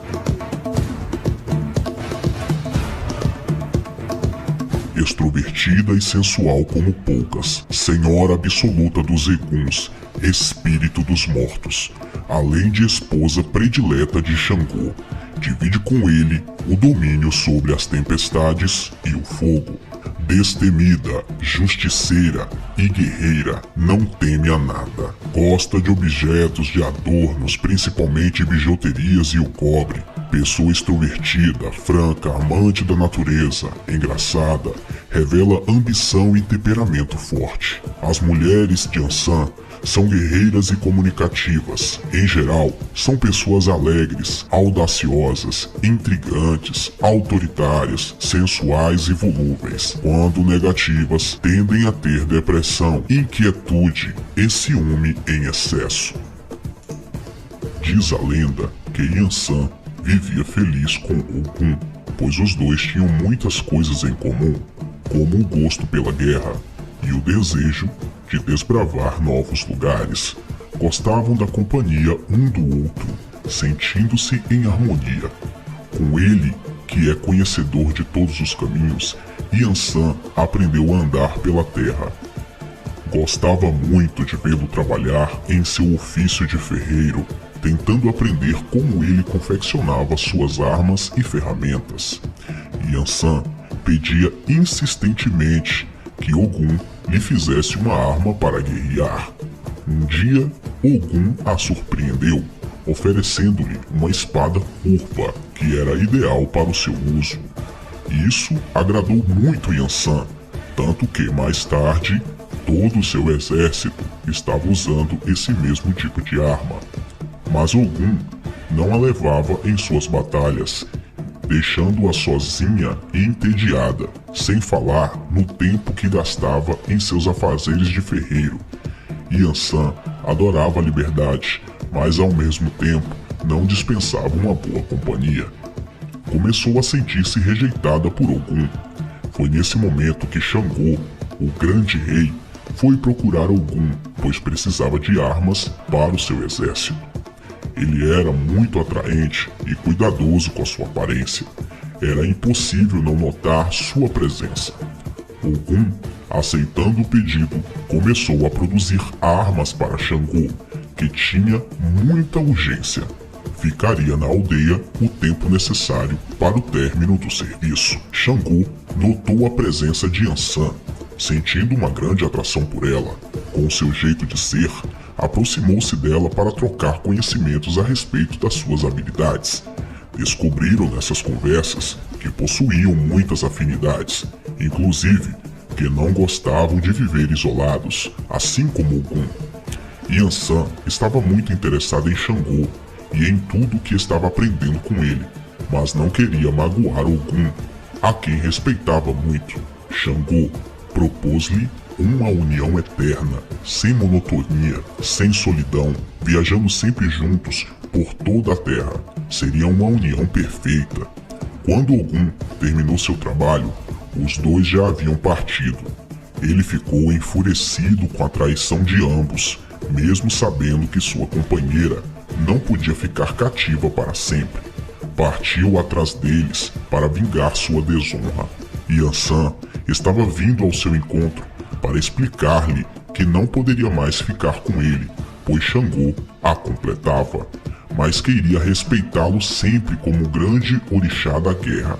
Extrovertida e sensual como poucas, senhora absoluta dos Eguns, espírito dos mortos, além de esposa predileta de Xangô, divide com ele o domínio sobre as tempestades e o fogo. Destemida, justiceira e guerreira, não teme a nada. Gosta de objetos de adornos, principalmente bijuterias e o cobre. Pessoa extrovertida, franca, amante da natureza, engraçada, revela ambição e temperamento forte. As mulheres de Yansan são guerreiras e comunicativas. Em geral, são pessoas alegres, audaciosas, intrigantes, autoritárias, sensuais e volúveis. Quando negativas, tendem a ter depressão, inquietude e ciúme em excesso. Diz a lenda que Yansan vivia feliz com Ogum, pois os dois tinham muitas coisas em comum, como o gosto pela guerra e o desejo de desbravar novos lugares. Gostavam da companhia um do outro, sentindo-se em harmonia. Com ele, que é conhecedor de todos os caminhos, Yansan aprendeu a andar pela terra. Gostava muito de vê-lo trabalhar em seu ofício de ferreiro, tentando aprender como ele confeccionava suas armas e ferramentas. Yansan pedia insistentemente que Ogum lhe fizesse uma arma para guerrear. Um dia, Ogum a surpreendeu, oferecendo-lhe uma espada curva que era ideal para o seu uso. Isso agradou muito Yansan, tanto que mais tarde todo o seu exército estava usando esse mesmo tipo de arma. Mas Ogum não a levava em suas batalhas, deixando-a sozinha e entediada, sem falar no tempo que gastava em seus afazeres de ferreiro. Yansan adorava a liberdade, mas ao mesmo tempo não dispensava uma boa companhia. Começou a sentir-se rejeitada por Ogum. Foi nesse momento que Xangô, o grande rei, foi procurar Ogum, pois precisava de armas para o seu exército. Ele era muito atraente e cuidadoso com a sua aparência. Era impossível não notar sua presença. Ogum, aceitando o pedido, começou a produzir armas para Xangô, que tinha muita urgência. Ficaria na aldeia o tempo necessário para o término do serviço. Xangô notou a presença de Yansan, sentindo uma grande atração por ela. Com seu jeito de ser, aproximou-se dela para trocar conhecimentos a respeito das suas habilidades. Descobriram nessas conversas que possuíam muitas afinidades, inclusive que não gostavam de viver isolados, assim como Ogum. Yansan estava muito interessada em Xangô e em tudo que estava aprendendo com ele, mas não queria magoar Ogum, a quem respeitava muito. Xangô propôs-lhe uma união eterna, sem monotonia, sem solidão, viajando sempre juntos por toda a terra. Seria uma união perfeita. Quando Ogum terminou seu trabalho, os dois já haviam partido. Ele ficou enfurecido com a traição de ambos, mesmo sabendo que sua companheira não podia ficar cativa para sempre. Partiu atrás deles para vingar sua desonra. Yansan estava vindo ao seu encontro para explicar-lhe que não poderia mais ficar com ele, pois Xangô a completava. mas que iria respeitá-lo sempre como o grande orixá da guerra.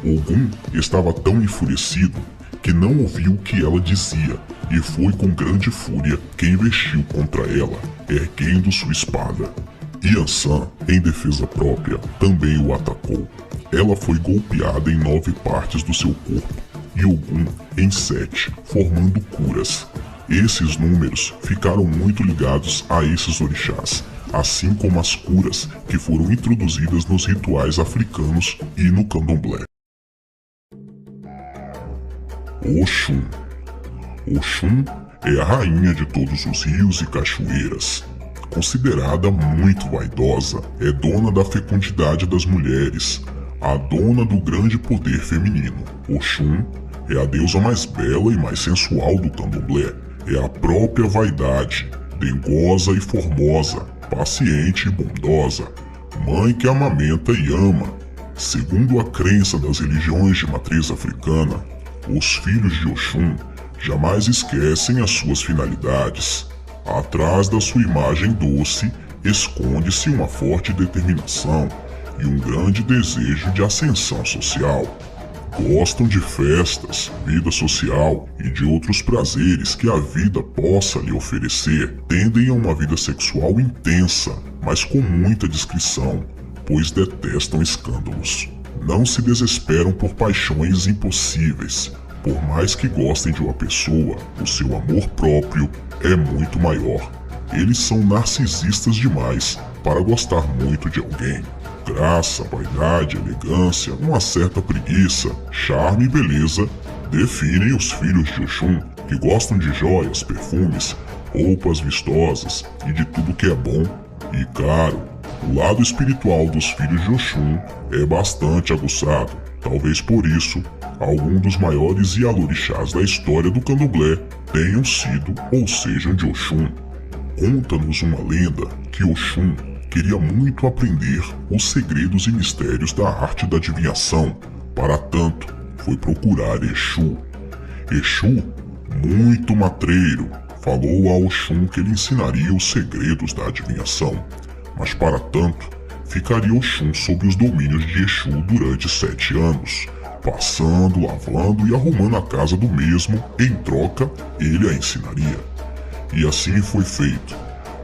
Ogum estava tão enfurecido que não ouviu o que ela dizia e foi com grande fúria que investiu contra ela, erguendo sua espada. Yansan, em defesa própria, também o atacou. Ela foi golpeada em 9 partes do seu corpo e Ogum em 7, formando curas. Esses números ficaram muito ligados a esses orixás, assim como as curas que foram introduzidas nos rituais africanos e no candomblé. Oxum. Oxum é a rainha de todos os rios e cachoeiras. Considerada muito vaidosa, é dona da fecundidade das mulheres, a dona do grande poder feminino. Oxum é a deusa mais bela e mais sensual do candomblé. É a própria vaidade, dengosa e formosa, paciente e bondosa, mãe que amamenta e ama. Segundo a crença das religiões de matriz africana, os filhos de Oxum jamais esquecem as suas finalidades. Atrás da sua imagem doce esconde-se uma forte determinação e um grande desejo de ascensão social. Gostam de festas, vida social e de outros prazeres que a vida possa lhe oferecer. Tendem a uma vida sexual intensa, mas com muita discrição, pois detestam escândalos. Não se desesperam por paixões impossíveis. Por mais que gostem de uma pessoa, o seu amor próprio é muito maior. Eles são narcisistas demais para gostar muito de alguém. Graça, vaidade, elegância, uma certa preguiça, charme e beleza definem os filhos de Oxum, que gostam de joias, perfumes, roupas vistosas e de tudo que é bom e caro. O lado espiritual dos filhos de Oxum é bastante aguçado. Talvez por isso, alguns dos maiores Yalorixás da história do candomblé tenham sido ou sejam de Oxum. Conta-nos uma lenda que Oxum queria muito aprender os segredos e mistérios da arte da adivinhação. Para tanto, foi procurar Exu. Exu, muito matreiro, falou a Oxum que ele ensinaria os segredos da adivinhação. Mas para tanto, ficaria Oxum sob os domínios de Exu durante 7 anos, passando, lavando e arrumando a casa do mesmo. Em troca, ele a ensinaria. E assim foi feito.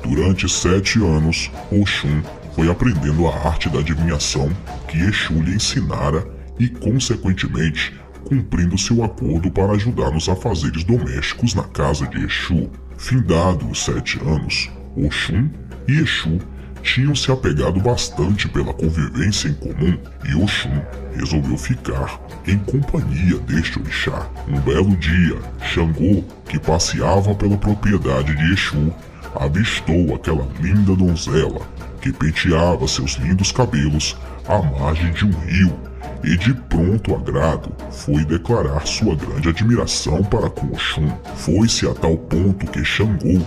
Durante 7 anos, Oxum foi aprendendo a arte da adivinhação que Exu lhe ensinara e, consequentemente, cumprindo seu acordo para ajudar nos afazeres domésticos na casa de Exu. Findados os 7 anos, Oxum e Exu tinham se apegado bastante pela convivência em comum e Oxum resolveu ficar em companhia deste orixá. Um belo dia, Xangô, que passeava pela propriedade de Exu, avistou aquela linda donzela que penteava seus lindos cabelos à margem de um rio e de pronto agrado foi declarar sua grande admiração para com Oxum. Foi-se a tal ponto que Xangô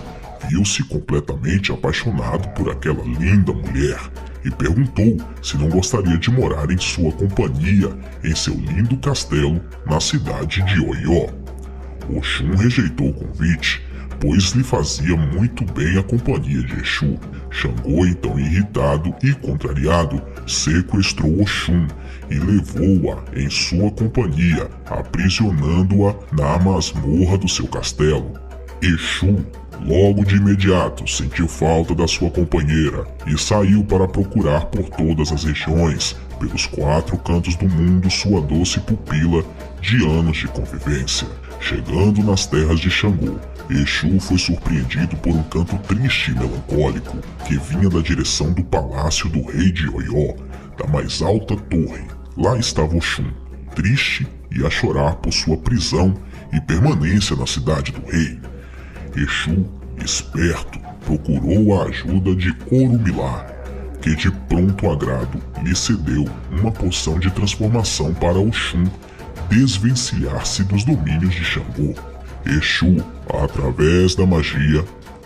viu-se completamente apaixonado por aquela linda mulher e perguntou se não gostaria de morar em sua companhia em seu lindo castelo na cidade de Oió. Oxum rejeitou o convite, pois lhe fazia muito bem a companhia de Exu. Xangô, então irritado e contrariado, sequestrou Oxum e levou-a em sua companhia, aprisionando-a na masmorra do seu castelo. Exu logo de imediato sentiu falta da sua companheira e saiu para procurar por todas as regiões, pelos 4 cantos do mundo, sua doce pupila de anos de convivência. Chegando nas terras de Xangô, Exu foi surpreendido por um canto triste e melancólico que vinha da direção do palácio do rei de Oió, da mais alta torre. Lá estava Oxum, triste e a chorar por sua prisão e permanência na cidade do rei. Exu, esperto, procurou a ajuda de Orumilá, que de pronto agrado lhe cedeu uma poção de transformação para Oxum desvencilhar-se dos domínios de Xangô. Exu, através da magia,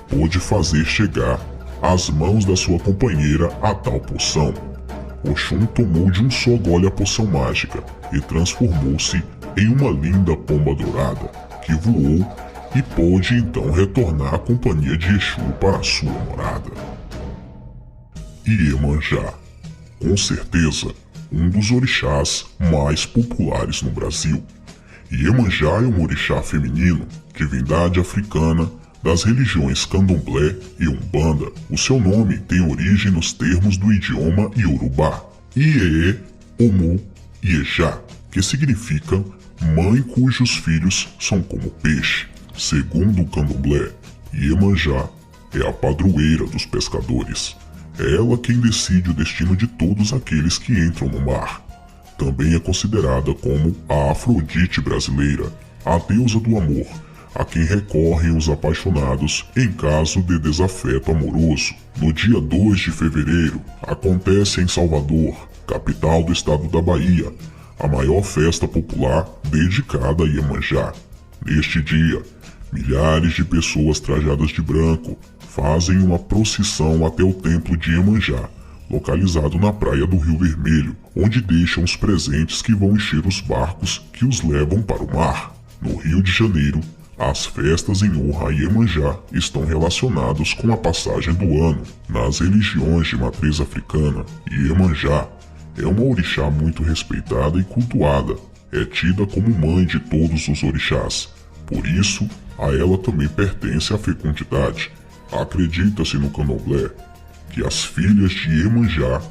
pôde fazer chegar às mãos da sua companheira a tal poção. Oxum tomou de um só gole a poção mágica e transformou-se em uma linda pomba dourada, que voou e pôde então retornar à companhia de Exu para sua morada. Iemanjá. Com certeza, um dos orixás mais populares no Brasil. Iemanjá é um orixá feminino, divindade africana, das religiões Candomblé e Umbanda. O seu nome tem origem nos termos do idioma Iorubá, Iee, Omu, Ieja, que significa mãe cujos filhos são como peixe. Segundo o Candomblé, Iemanjá é a padroeira dos pescadores. É ela quem decide o destino de todos aqueles que entram no mar. Também é considerada como a Afrodite brasileira, a deusa do amor, a quem recorrem os apaixonados em caso de desafeto amoroso. No dia 2 de fevereiro, acontece em Salvador, capital do estado da Bahia, a maior festa popular dedicada a Iemanjá. Neste dia, milhares de pessoas trajadas de branco fazem uma procissão até o templo de Iemanjá, localizado na praia do Rio Vermelho, onde deixam os presentes que vão encher os barcos que os levam para o mar. No Rio de Janeiro, as festas em honra a Iemanjá estão relacionadas com a passagem do ano. Nas religiões de matriz africana, Iemanjá é uma orixá muito respeitada e cultuada. É tida como mãe de todos os orixás. Por isso, a ela também pertence a fecundidade. Acredita-se no Candomblé que as filhas de Iemanjá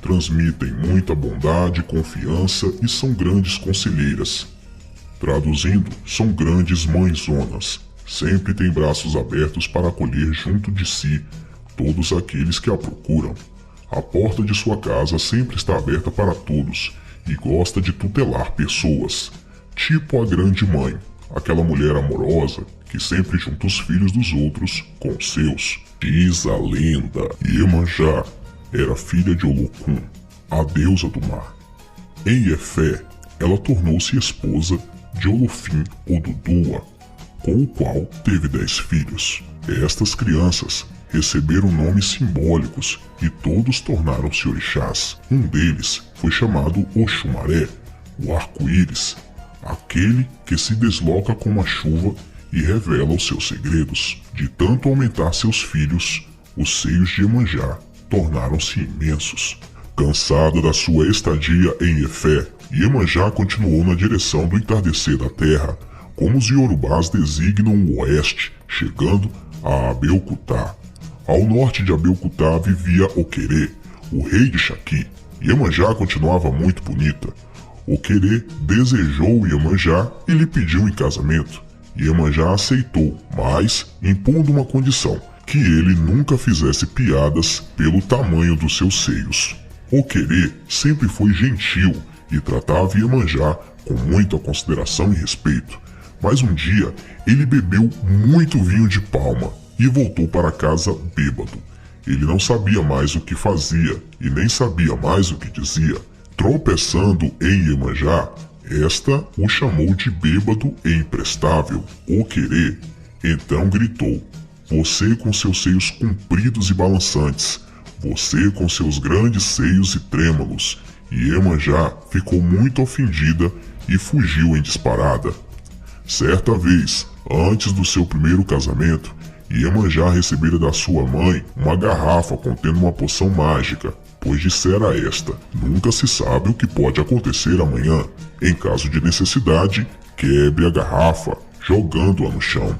transmitem muita bondade e confiança e são grandes conselheiras. Traduzindo, são grandes mãezonas. Sempre têm braços abertos para acolher junto de si todos aqueles que a procuram. A porta de sua casa sempre está aberta para todos e gosta de tutelar pessoas. Tipo a grande mãe, aquela mulher amorosa que sempre junta os filhos dos outros com os seus. Diz a lenda, Iemanjá era filha de Olokun, a deusa do mar. Em Efé, ela tornou-se esposa de Olofim Odudua, com o qual teve 10 filhos. Estas crianças receberam nomes simbólicos e todos tornaram-se orixás. Um deles foi chamado Oxumaré, o arco-íris, aquele que se desloca com a chuva e revela os seus segredos. De tanto aumentar seus filhos, os seios de Iemanjá tornaram-se imensos. Cansada da sua estadia em Efé, Iemanjá continuou na direção do entardecer da terra, como os iorubás designam o oeste, chegando a Abeokuta. Ao norte de Abeokuta vivia Oquerê, o rei de Xaqui. Iemanjá continuava muito bonita. Oquerê desejou Iemanjá e lhe pediu em casamento. Iemanjá aceitou, mas impondo uma condição, que ele nunca fizesse piadas pelo tamanho dos seus seios. Oquerê sempre foi gentil e tratava Iemanjá com muita consideração e respeito. Mas um dia ele bebeu muito vinho de palma e voltou para casa bêbado. Ele não sabia mais o que fazia e nem sabia mais o que dizia. Tropeçando em Iemanjá, esta o chamou de bêbado e imprestável. Oquerê então gritou: "Você com seus seios compridos e balançantes, você com seus grandes seios e trêmulos." E Iemanjá ficou muito ofendida e fugiu em disparada. Certa vez, antes do seu primeiro casamento, Iemanjá recebera da sua mãe uma garrafa contendo uma poção mágica, pois dissera esta: "Nunca se sabe o que pode acontecer amanhã. Em caso de necessidade, quebre a garrafa, jogando-a no chão."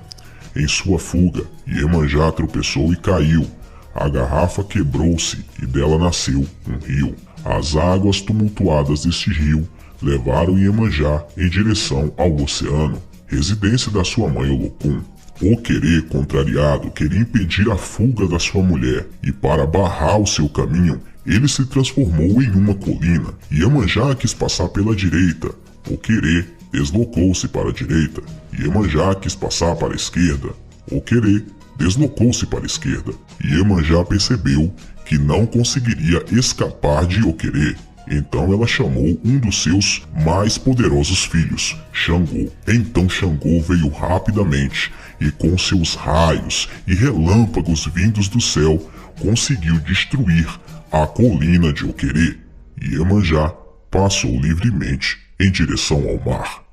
Em sua fuga, Iemanjá tropeçou e caiu. A garrafa quebrou-se e dela nasceu um rio. As águas tumultuadas deste rio levaram Iemanjá em direção ao oceano, residência da sua mãe Olokun. Oquerê, contrariado, queria impedir a fuga da sua mulher, e para barrar o seu caminho, ele se transformou em uma colina. Iemanjá quis passar pela direita. Oquerê deslocou-se para a direita. Iemanjá quis passar para a esquerda. Oquerê deslocou-se para a esquerda. Iemanjá percebeu que não conseguiria escapar de Oquerê. Então ela chamou um dos seus mais poderosos filhos, Xangô. Então Xangô veio rapidamente e com seus raios e relâmpagos vindos do céu conseguiu destruir a colina de Oquerê. Iemanjá passou livremente em direção ao mar.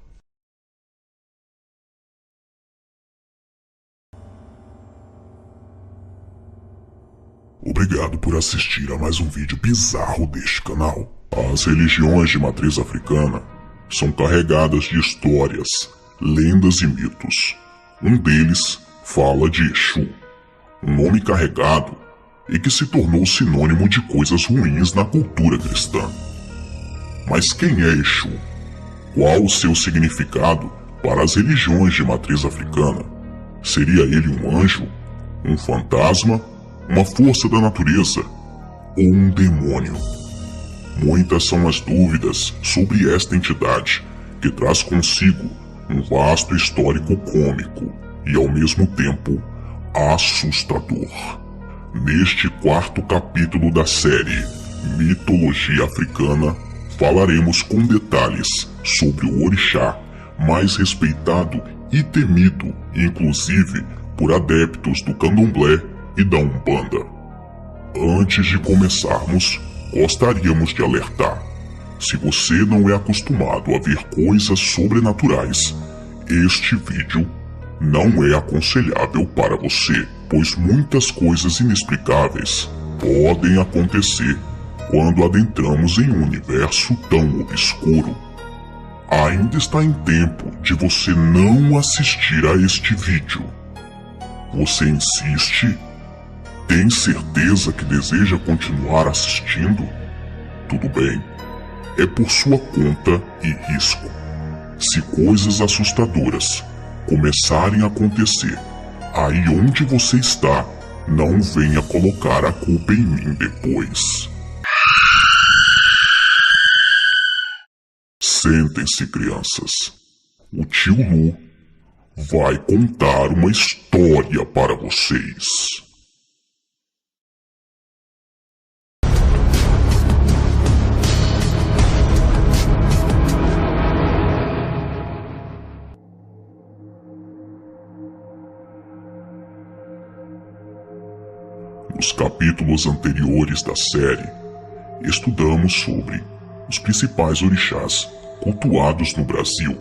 Obrigado por assistir a mais um vídeo bizarro deste canal. As religiões de matriz africana são carregadas de histórias, lendas e mitos. Um deles fala de Exu, um nome carregado e que se tornou sinônimo de coisas ruins na cultura cristã. Mas quem é Exu? Qual o seu significado para as religiões de matriz africana? Seria ele um anjo, um fantasma, uma força da natureza ou um demônio? Muitas são as dúvidas sobre esta entidade, que traz consigo um vasto histórico cômico e ao mesmo tempo assustador. Neste quarto capítulo da série Mitologia Africana, falaremos com detalhes sobre o orixá mais respeitado e temido, inclusive por adeptos do candomblé e da Umbanda. Antes de começarmos, gostaríamos de alertar: se você não é acostumado a ver coisas sobrenaturais, este vídeo não é aconselhável para você, pois muitas coisas inexplicáveis podem acontecer quando adentramos em um universo tão obscuro. Ainda está em tempo de você não assistir a este vídeo. Você insiste? Tem certeza que deseja continuar assistindo? Tudo bem, é por sua conta e risco. Se coisas assustadoras começarem a acontecer aí onde você está, não venha colocar a culpa em mim depois. Sentem-se, crianças. O tio Lu vai contar uma história para vocês. Nos capítulos anteriores da série, estudamos sobre os principais orixás cultuados no Brasil.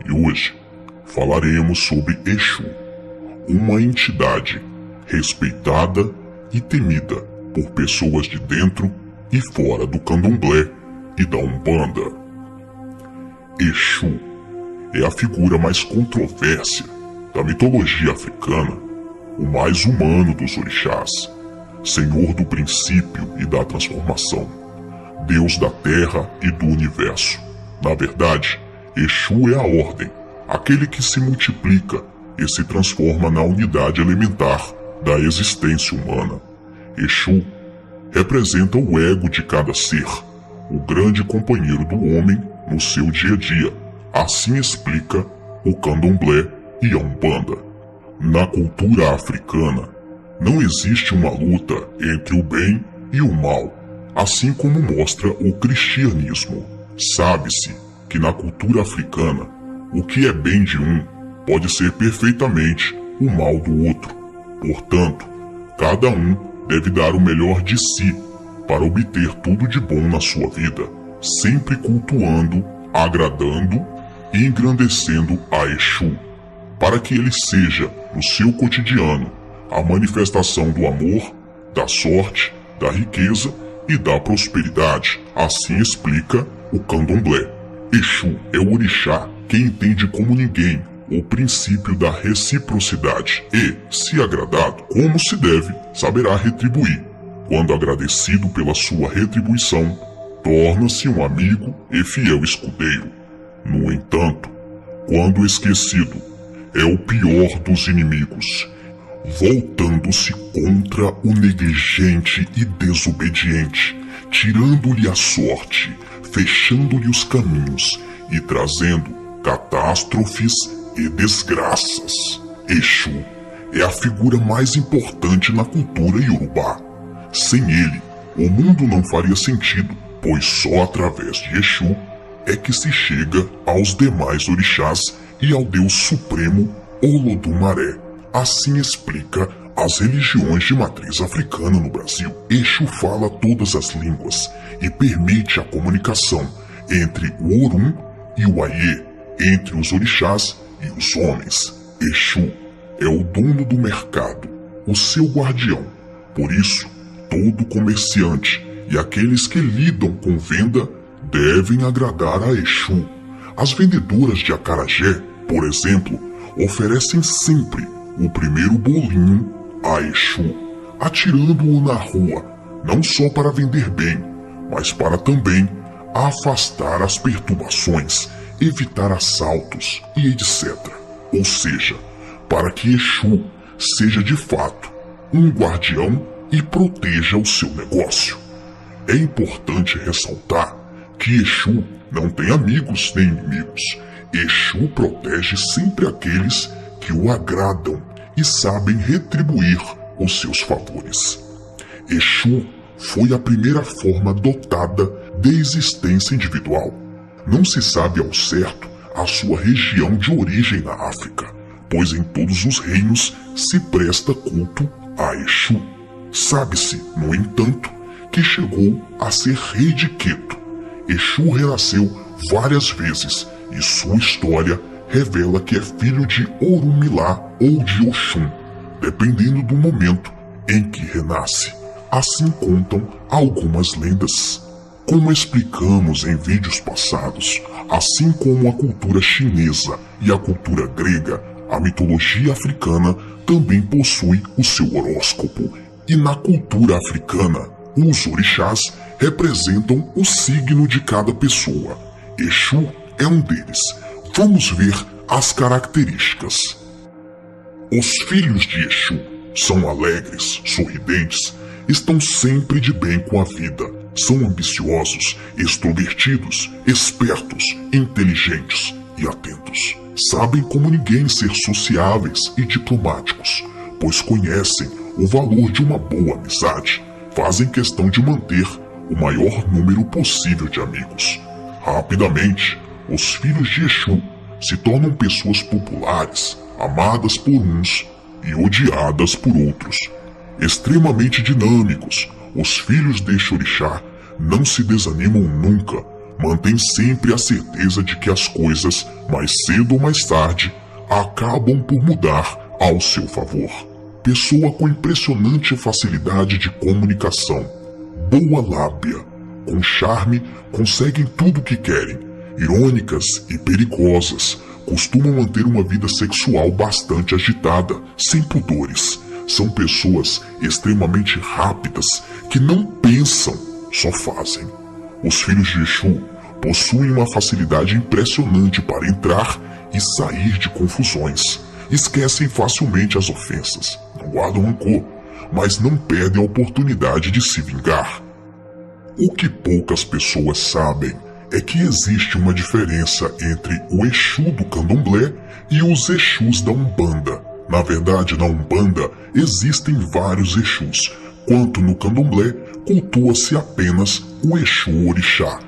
E hoje falaremos sobre Exu, uma entidade respeitada e temida por pessoas de dentro e fora do candomblé e da Umbanda. Exu é a figura mais controversa da mitologia africana, o mais humano dos orixás, senhor do princípio e da transformação, Deus da terra e do universo. Na verdade, Exu é a ordem, aquele que se multiplica e se transforma na unidade elementar da existência humana. Exu representa o ego de cada ser, o grande companheiro do homem no seu dia a dia. Assim explica o candomblé e a Umbanda. Na cultura africana, não existe uma luta entre o bem e o mal, assim como mostra o cristianismo. Sabe-se que na cultura africana, o que é bem de um pode ser perfeitamente o mal do outro. Portanto, cada um deve dar o melhor de si para obter tudo de bom na sua vida, sempre cultuando, agradando e engrandecendo a Exu, para que ele seja, no seu cotidiano, a manifestação do amor, da sorte, da riqueza e da prosperidade. Assim explica o candomblé. Exu é o orixá que entende como ninguém o princípio da reciprocidade e, se agradado como se deve, saberá retribuir. Quando agradecido pela sua retribuição, torna-se um amigo e fiel escudeiro. No entanto, quando esquecido, é o pior dos inimigos, voltando-se contra o negligente e desobediente, tirando-lhe a sorte, fechando-lhe os caminhos e trazendo catástrofes e desgraças. Exu é a figura mais importante na cultura iorubá. Sem ele, o mundo não faria sentido, pois só através de Exu é que se chega aos demais orixás e ao Deus Supremo Olodumaré. Assim explica as religiões de matriz africana no Brasil. Exu fala todas as línguas e permite a comunicação entre o Orum e o Aie, entre os orixás e os homens. Exu é o dono do mercado, o seu guardião. Por isso, todo comerciante e aqueles que lidam com venda devem agradar a Exu. As vendedoras de acarajé, por exemplo, oferecem sempre o primeiro bolinho a Exu, atirando-o na rua, não só para vender bem, mas para também afastar as perturbações, evitar assaltos e etc. Ou seja, para que Exu seja de fato um guardião e proteja o seu negócio. É importante ressaltar que Exu não tem amigos nem inimigos. Exu protege sempre aqueles que o agradam e sabem retribuir os seus favores. Exu foi a primeira forma dotada de existência individual. Não se sabe ao certo a sua região de origem na África, pois em todos os reinos se presta culto a Exu. Sabe-se, no entanto, que chegou a ser rei de Queto. Exu renasceu várias vezes e sua história revela que é filho de Orunmilá ou de Oxum, dependendo do momento em que renasce. Assim contam algumas lendas. Como explicamos em vídeos passados, assim como a cultura chinesa e a cultura grega, a mitologia africana também possui o seu horóscopo. E na cultura africana, os orixás representam o signo de cada pessoa. Exu é um deles. Vamos ver as características. Os filhos de Exu são alegres, sorridentes, estão sempre de bem com a vida, são ambiciosos, extrovertidos, espertos, inteligentes e atentos. Sabem como ninguém ser sociáveis e diplomáticos, pois conhecem o valor de uma boa amizade. Fazem questão de manter o maior número possível de amigos. Rapidamente, os filhos de Exu se tornam pessoas populares, amadas por uns e odiadas por outros. Extremamente dinâmicos, os filhos de Exorixá não se desanimam nunca, mantêm sempre a certeza de que as coisas, mais cedo ou mais tarde, acabam por mudar ao seu favor. Pessoa com impressionante facilidade de comunicação, boa lábia, com charme, conseguem tudo o que querem, irônicas e perigosas, costumam manter uma vida sexual bastante agitada, sem pudores. São pessoas extremamente rápidas, que não pensam, só fazem. Os filhos de Exu possuem uma facilidade impressionante para entrar e sair de confusões. Esquecem facilmente as ofensas, não guardam rancor, mas não perdem a oportunidade de se vingar. O que poucas pessoas sabem é que existe uma diferença entre o Exu do Candomblé e os Exus da Umbanda. Na verdade, na Umbanda existem vários Exus, quanto no Candomblé cultua-se apenas o Exu Orixá.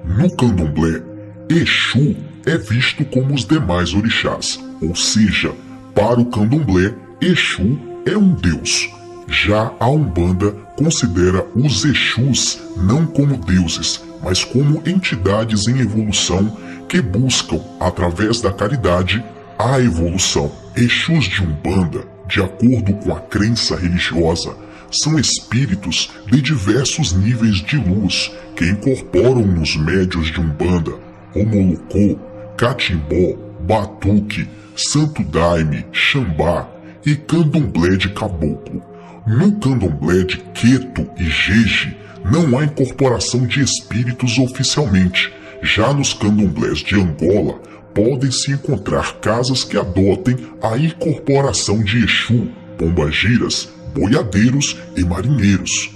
No Candomblé, Exu é visto como os demais orixás, ou seja, para o Candomblé, Exu é um deus. Já a Umbanda considera os Exus não como deuses, mas como entidades em evolução que buscam, através da caridade, a evolução. Exus de Umbanda, de acordo com a crença religiosa, são espíritos de diversos níveis de luz que incorporam nos médios de Umbanda Omolocô, Catimbó, Batuque, Santo Daime, Xambá e Candomblé de Caboclo. No Candomblé de Queto e Jeje não há incorporação de espíritos oficialmente. Já nos candomblés de Angola, podem-se encontrar casas que adotem a incorporação de Exu, pombagiras, boiadeiros e marinheiros.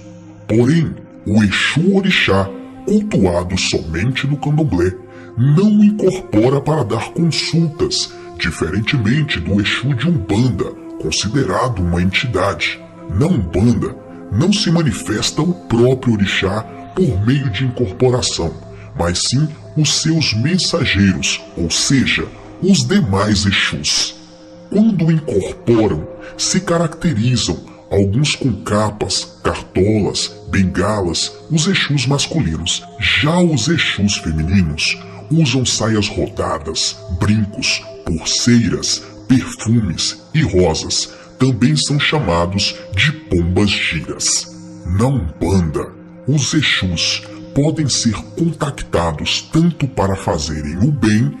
Porém, o Exu Orixá, cultuado somente no Candomblé, não incorpora para dar consultas, diferentemente do Exu de Umbanda, considerado uma entidade. Na Umbanda, não se manifesta o próprio Orixá por meio de incorporação, mas sim os seus mensageiros, ou seja, os demais Exus. Quando incorporam, se caracterizam, alguns com capas, cartolas, bengalas, os Exus masculinos. Já os Exus femininos usam saias rodadas, brincos, pulseiras, perfumes e rosas. Também são chamados de pombas giras. Na Umbanda, os Exus podem ser contactados tanto para fazerem o bem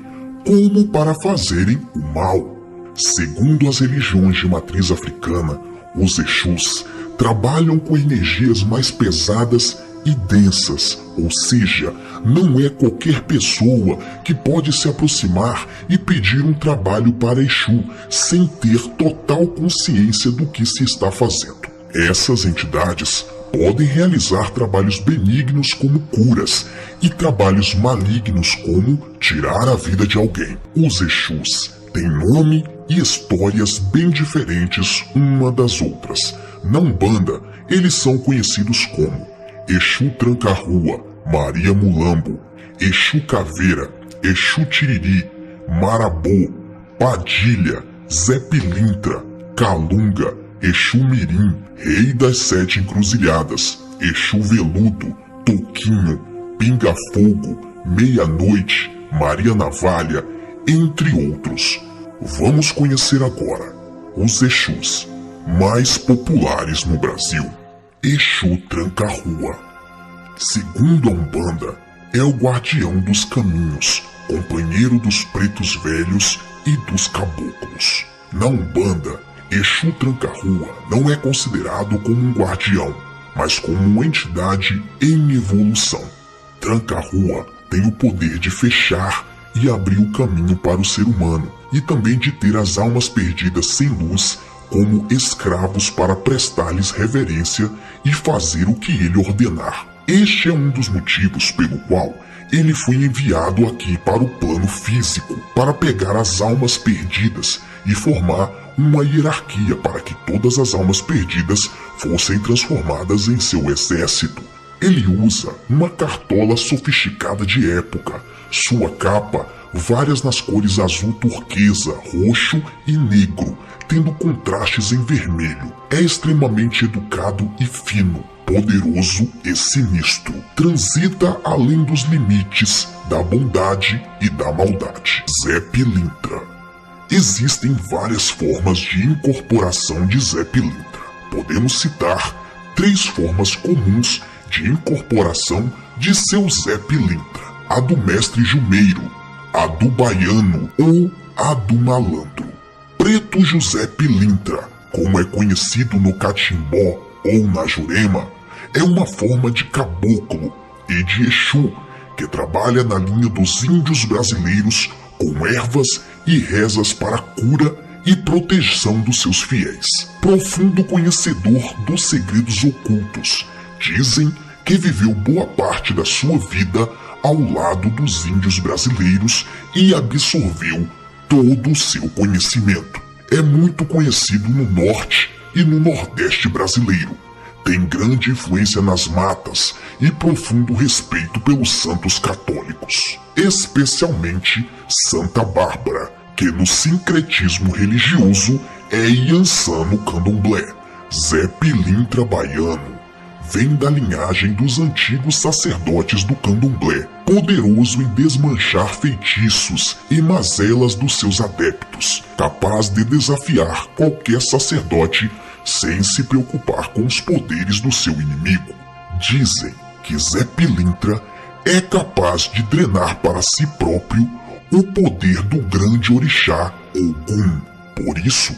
como para fazerem o mal. Segundo as religiões de matriz africana, os Exus trabalham com energias mais pesadas e densas, ou seja, não é qualquer pessoa que pode se aproximar e pedir um trabalho para Exu sem ter total consciência do que se está fazendo. Essas entidades podem realizar trabalhos benignos como curas e trabalhos malignos como tirar a vida de alguém. Os Exus têm nome e histórias bem diferentes uma das outras. Na Umbanda, eles são conhecidos como Exu Tranca-Rua, Maria Mulambo, Exu Caveira, Exu Tiriri, Marabô, Padilha, Zé Pilintra, Calunga, Exu Mirim, Rei das Sete Encruzilhadas, Exu Veludo, Toquinho, Pinga-Fogo, Meia-Noite, Maria Navalha, entre outros. Vamos conhecer agora os Exus mais populares no Brasil. Exu Tranca-Rua. Segundo a Umbanda, é o guardião dos caminhos, companheiro dos pretos velhos e dos caboclos. Na Umbanda, Exu Tranca-Rua não é considerado como um guardião, mas como uma entidade em evolução. Tranca-Rua tem o poder de fechar e abrir o caminho para o ser humano, e também de ter as almas perdidas sem luz como escravos para prestar-lhes reverência e fazer o que ele ordenar. Este é um dos motivos pelo qual ele foi enviado aqui para o plano físico, para pegar as almas perdidas e formar uma hierarquia para que todas as almas perdidas fossem transformadas em seu exército. Ele usa uma cartola sofisticada de época, sua capa várias nas cores azul turquesa, roxo e negro, tendo contrastes em vermelho. É extremamente educado e fino, poderoso e sinistro. Transita além dos limites da bondade e da maldade. Zé Pilintra. Existem várias formas de incorporação de Zé Pilintra. Podemos citar 3 formas comuns de incorporação de seu Zé Pilintra: a do mestre Jumeiro, a do baiano ou a do malandro. Preto José Pilintra, como é conhecido no Catimbó ou na Jurema, é uma forma de caboclo e de Exu que trabalha na linha dos índios brasileiros com ervas e rezas para a cura e proteção dos seus fiéis. Profundo conhecedor dos segredos ocultos, dizem que viveu boa parte da sua vida ao lado dos índios brasileiros e absorveu todo o seu conhecimento. É muito conhecido no norte e no nordeste brasileiro. Tem grande influência nas matas e profundo respeito pelos santos católicos, especialmente Santa Bárbara, que no sincretismo religioso é Iansã no candomblé. Zé Pilintra baiano vem da linhagem dos antigos sacerdotes do candomblé, poderoso em desmanchar feitiços e mazelas dos seus adeptos, capaz de desafiar qualquer sacerdote sem se preocupar com os poderes do seu inimigo. Dizem que Zé Pilintra é capaz de drenar para si próprio o poder do grande orixá Ogum. Por isso,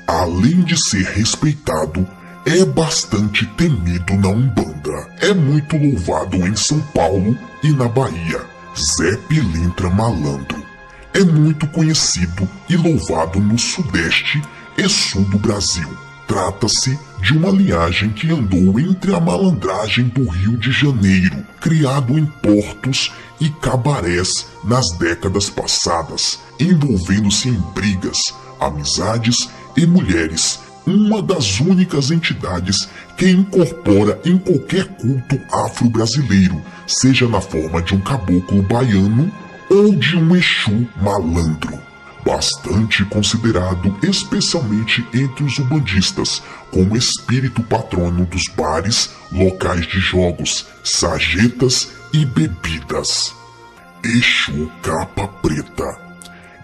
além de ser respeitado, é bastante temido na Umbanda. É muito louvado em São Paulo e na Bahia. Zé Pilintra Malandro é muito conhecido e louvado no Sudeste e Sul do Brasil. Trata-se de uma linhagem que andou entre a malandragem do Rio de Janeiro, criado em portos e cabarés nas décadas passadas, envolvendo-se em brigas, amizades e mulheres. Uma das únicas entidades que incorpora em qualquer culto afro-brasileiro, seja na forma de um caboclo baiano ou de um Exu malandro. Bastante considerado especialmente entre os umbandistas como espírito patrono dos bares, locais de jogos, sarjetas e bebidas. Exu Capa Preta.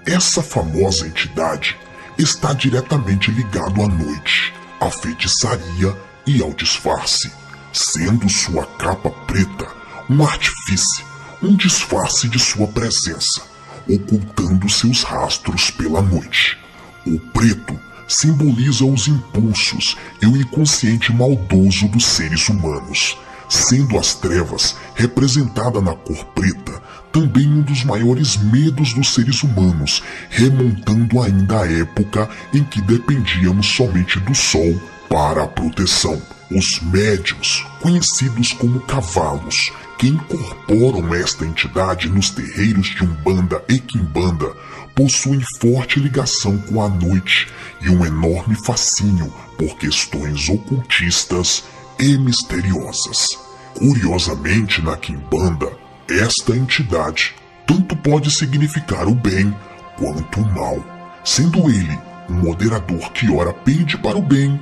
Essa famosa entidade está diretamente ligado à noite, à feitiçaria e ao disfarce. sendo sua capa preta um artifício, um disfarce de sua presença, ocultando seus rastros pela noite. O preto simboliza os impulsos e o inconsciente maldoso dos seres humanos, sendo as trevas, representada na cor preta, também um dos maiores medos dos seres humanos, remontando ainda à época em que dependíamos somente do sol para a proteção. Os médiuns, conhecidos como cavalos, que incorporam esta entidade nos terreiros de Umbanda e Quimbanda, possuem forte ligação com a noite e um enorme fascínio por questões ocultistas e misteriosas. Curiosamente, na Quimbanda, esta entidade tanto pode significar o bem quanto o mal, sendo ele um moderador que ora pende para o bem,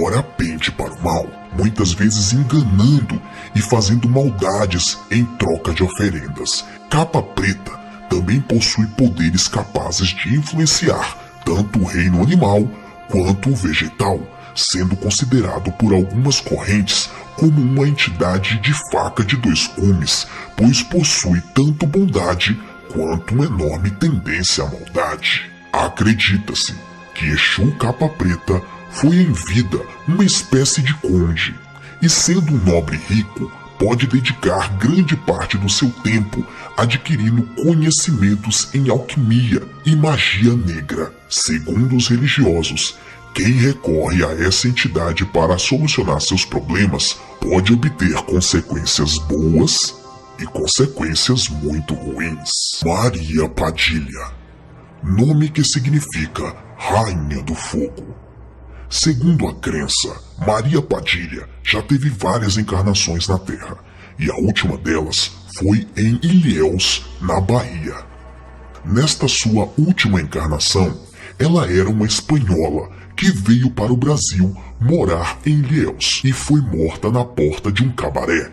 ora pende para o mal, muitas vezes enganando e fazendo maldades em troca de oferendas. Capa preta também possui poderes capazes de influenciar tanto o reino animal quanto o vegetal, sendo considerado por algumas correntes como uma entidade de faca de dois gumes, pois possui tanto bondade quanto uma enorme tendência à maldade. Acredita-se que Exu Capa Preta foi em vida uma espécie de conde, e sendo um nobre rico, pode dedicar grande parte do seu tempo adquirindo conhecimentos em alquimia e magia negra. Segundo os religiosos, quem recorre a essa entidade para solucionar seus problemas pode obter consequências boas e consequências muito ruins. Maria Padilha, nome que significa Rainha do Fogo. Segundo a crença, Maria Padilha já teve várias encarnações na Terra, e a última delas foi em Ilhéus, na Bahia. Nesta sua última encarnação, ela era uma espanhola que veio para o Brasil morar em Ilhéus e foi morta na porta de um cabaré.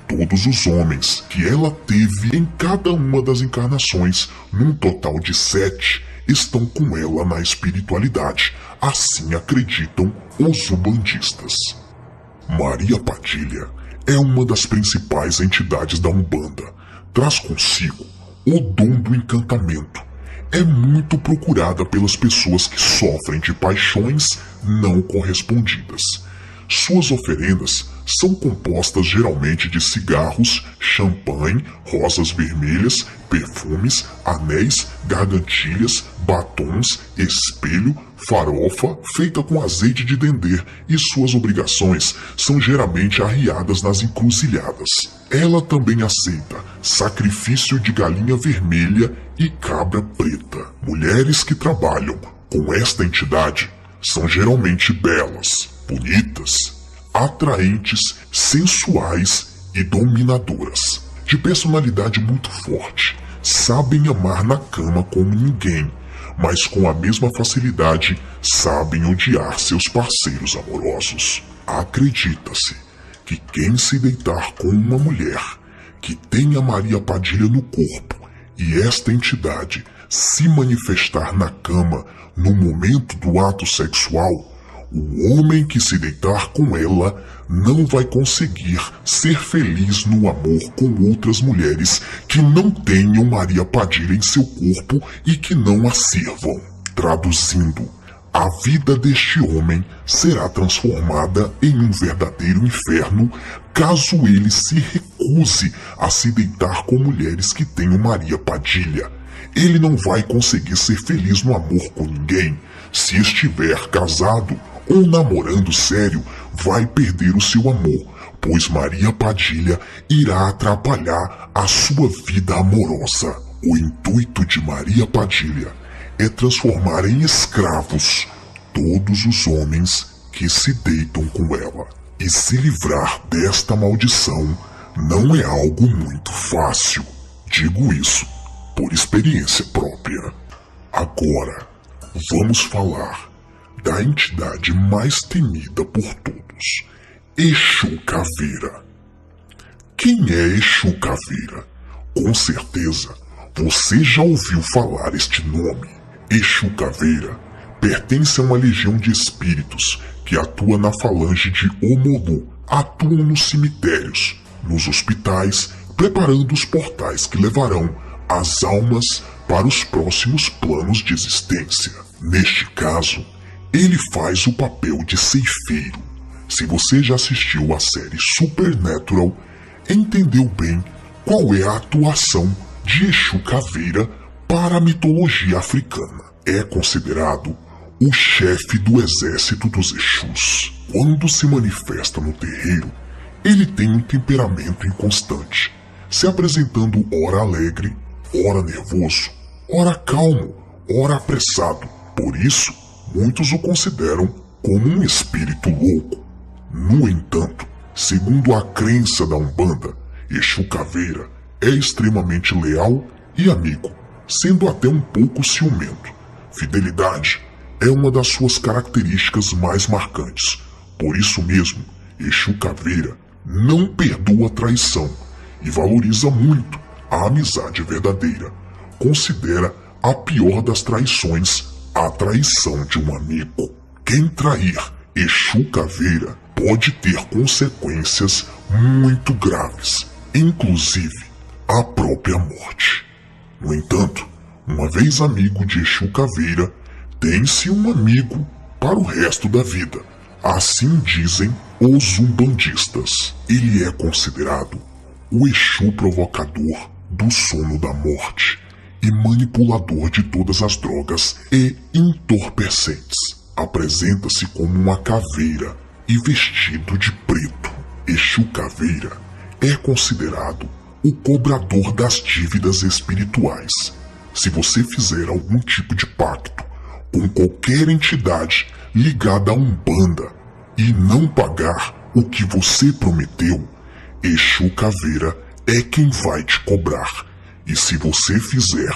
Todos os homens que ela teve em cada uma das encarnações, num total de 7, estão com ela na espiritualidade, assim acreditam os umbandistas. Maria Padilha é uma das principais entidades da Umbanda. Traz consigo o dom do encantamento. É muito procurada pelas pessoas que sofrem de paixões não correspondidas. Suas oferendas são compostas geralmente de cigarros, champanhe, rosas vermelhas, perfumes, anéis, gargantilhas, batons, espelho, farofa feita com azeite de dendê, e suas obrigações são geralmente arriadas nas encruzilhadas. Ela também aceita sacrifício de galinha vermelha e cabra preta. Mulheres que trabalham com esta entidade são geralmente belas, bonitas, atraentes, sensuais e dominadoras, de personalidade muito forte, sabem amar na cama como ninguém, mas com a mesma facilidade sabem odiar seus parceiros amorosos. Acredita-se que quem se deitar com uma mulher que tenha Maria Padilha no corpo e esta entidade se manifestar na cama no momento do ato sexual, o homem que se deitar com ela não vai conseguir ser feliz no amor com outras mulheres que não tenham Maria Padilha em seu corpo e que não a sirvam. Traduzindo, a vida deste homem será transformada em um verdadeiro inferno caso ele se recuse a se deitar com mulheres que tenham Maria Padilha. Ele não vai conseguir ser feliz no amor com ninguém. Se estiver casado ou namorando sério, vai perder o seu amor, pois Maria Padilha irá atrapalhar a sua vida amorosa. O intuito de Maria Padilha é transformar em escravos todos os homens que se deitam com ela. E se livrar desta maldição não é algo muito fácil. Digo isso por experiência própria. Agora, vamos falar da entidade mais temida por todos, Exu Caveira. Quem é Exu Caveira? Com certeza, você já ouviu falar este nome. Exu Caveira pertence a uma legião de espíritos que atua na falange de Omolu, atuam nos cemitérios, nos hospitais, preparando os portais que levarão as almas para os próximos planos de existência. Neste caso, ele faz o papel de ceifeiro. Se você já assistiu à série Supernatural, entendeu bem qual é a atuação de Exu Caveira para a mitologia africana. É considerado o chefe do exército dos Exus. Quando se manifesta no terreiro, ele tem um temperamento inconstante, se apresentando ora alegre, ora nervoso, ora calmo, ora apressado. Por isso, muitos o consideram como um espírito louco. No entanto, segundo a crença da Umbanda, Exu Caveira é extremamente leal e amigo, sendo até um pouco ciumento. Fidelidade é uma das suas características mais marcantes. Por isso mesmo, Exu Caveira não perdoa a traição e valoriza muito a amizade verdadeira. Considera a pior das traições a traição de um amigo. Quem trair Exu Caveira pode ter consequências muito graves, inclusive a própria morte. No entanto, uma vez amigo de Exu Caveira, tem-se um amigo para o resto da vida. Assim dizem os umbandistas. Ele é considerado o Exu provocador do sono da morte e manipulador de todas as drogas e entorpecentes. Apresenta-se como uma caveira e vestido de preto. Exu Caveira é considerado o cobrador das dívidas espirituais. Se você fizer algum tipo de pacto com qualquer entidade ligada a Umbanda e não pagar o que você prometeu, Exu Caveira é quem vai te cobrar. E se você fizer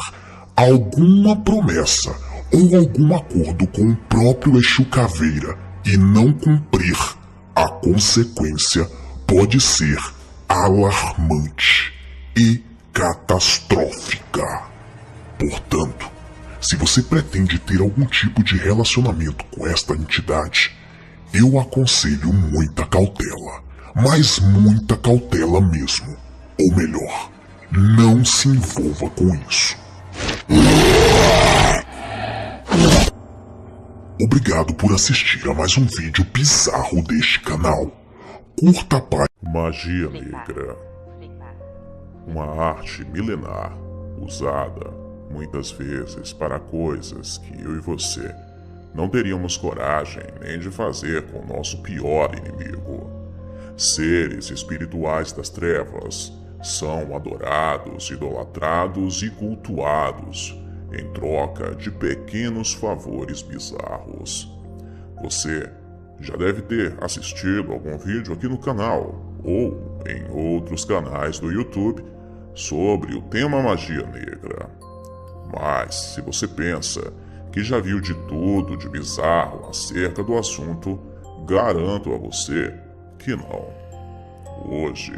alguma promessa ou algum acordo com o próprio Exu Caveira e não cumprir, a consequência pode ser alarmante e catastrófica. Portanto, se você pretende ter algum tipo de relacionamento com esta entidade, eu aconselho muita cautela, mas muita cautela mesmo. Ou melhor, não se envolva com isso. Obrigado por assistir a mais um vídeo bizarro deste canal. Curta a página Magia Negra, uma arte milenar usada muitas vezes para coisas que eu e você não teríamos coragem nem de fazer com o nosso pior inimigo. Seres espirituais das trevas são adorados, idolatrados e cultuados em troca de pequenos favores bizarros. Você já deve ter assistido algum vídeo aqui no canal ou em outros canais do YouTube sobre o tema magia negra. Mas se você pensa que já viu de tudo de bizarro acerca do assunto, garanto a você que não. Hoje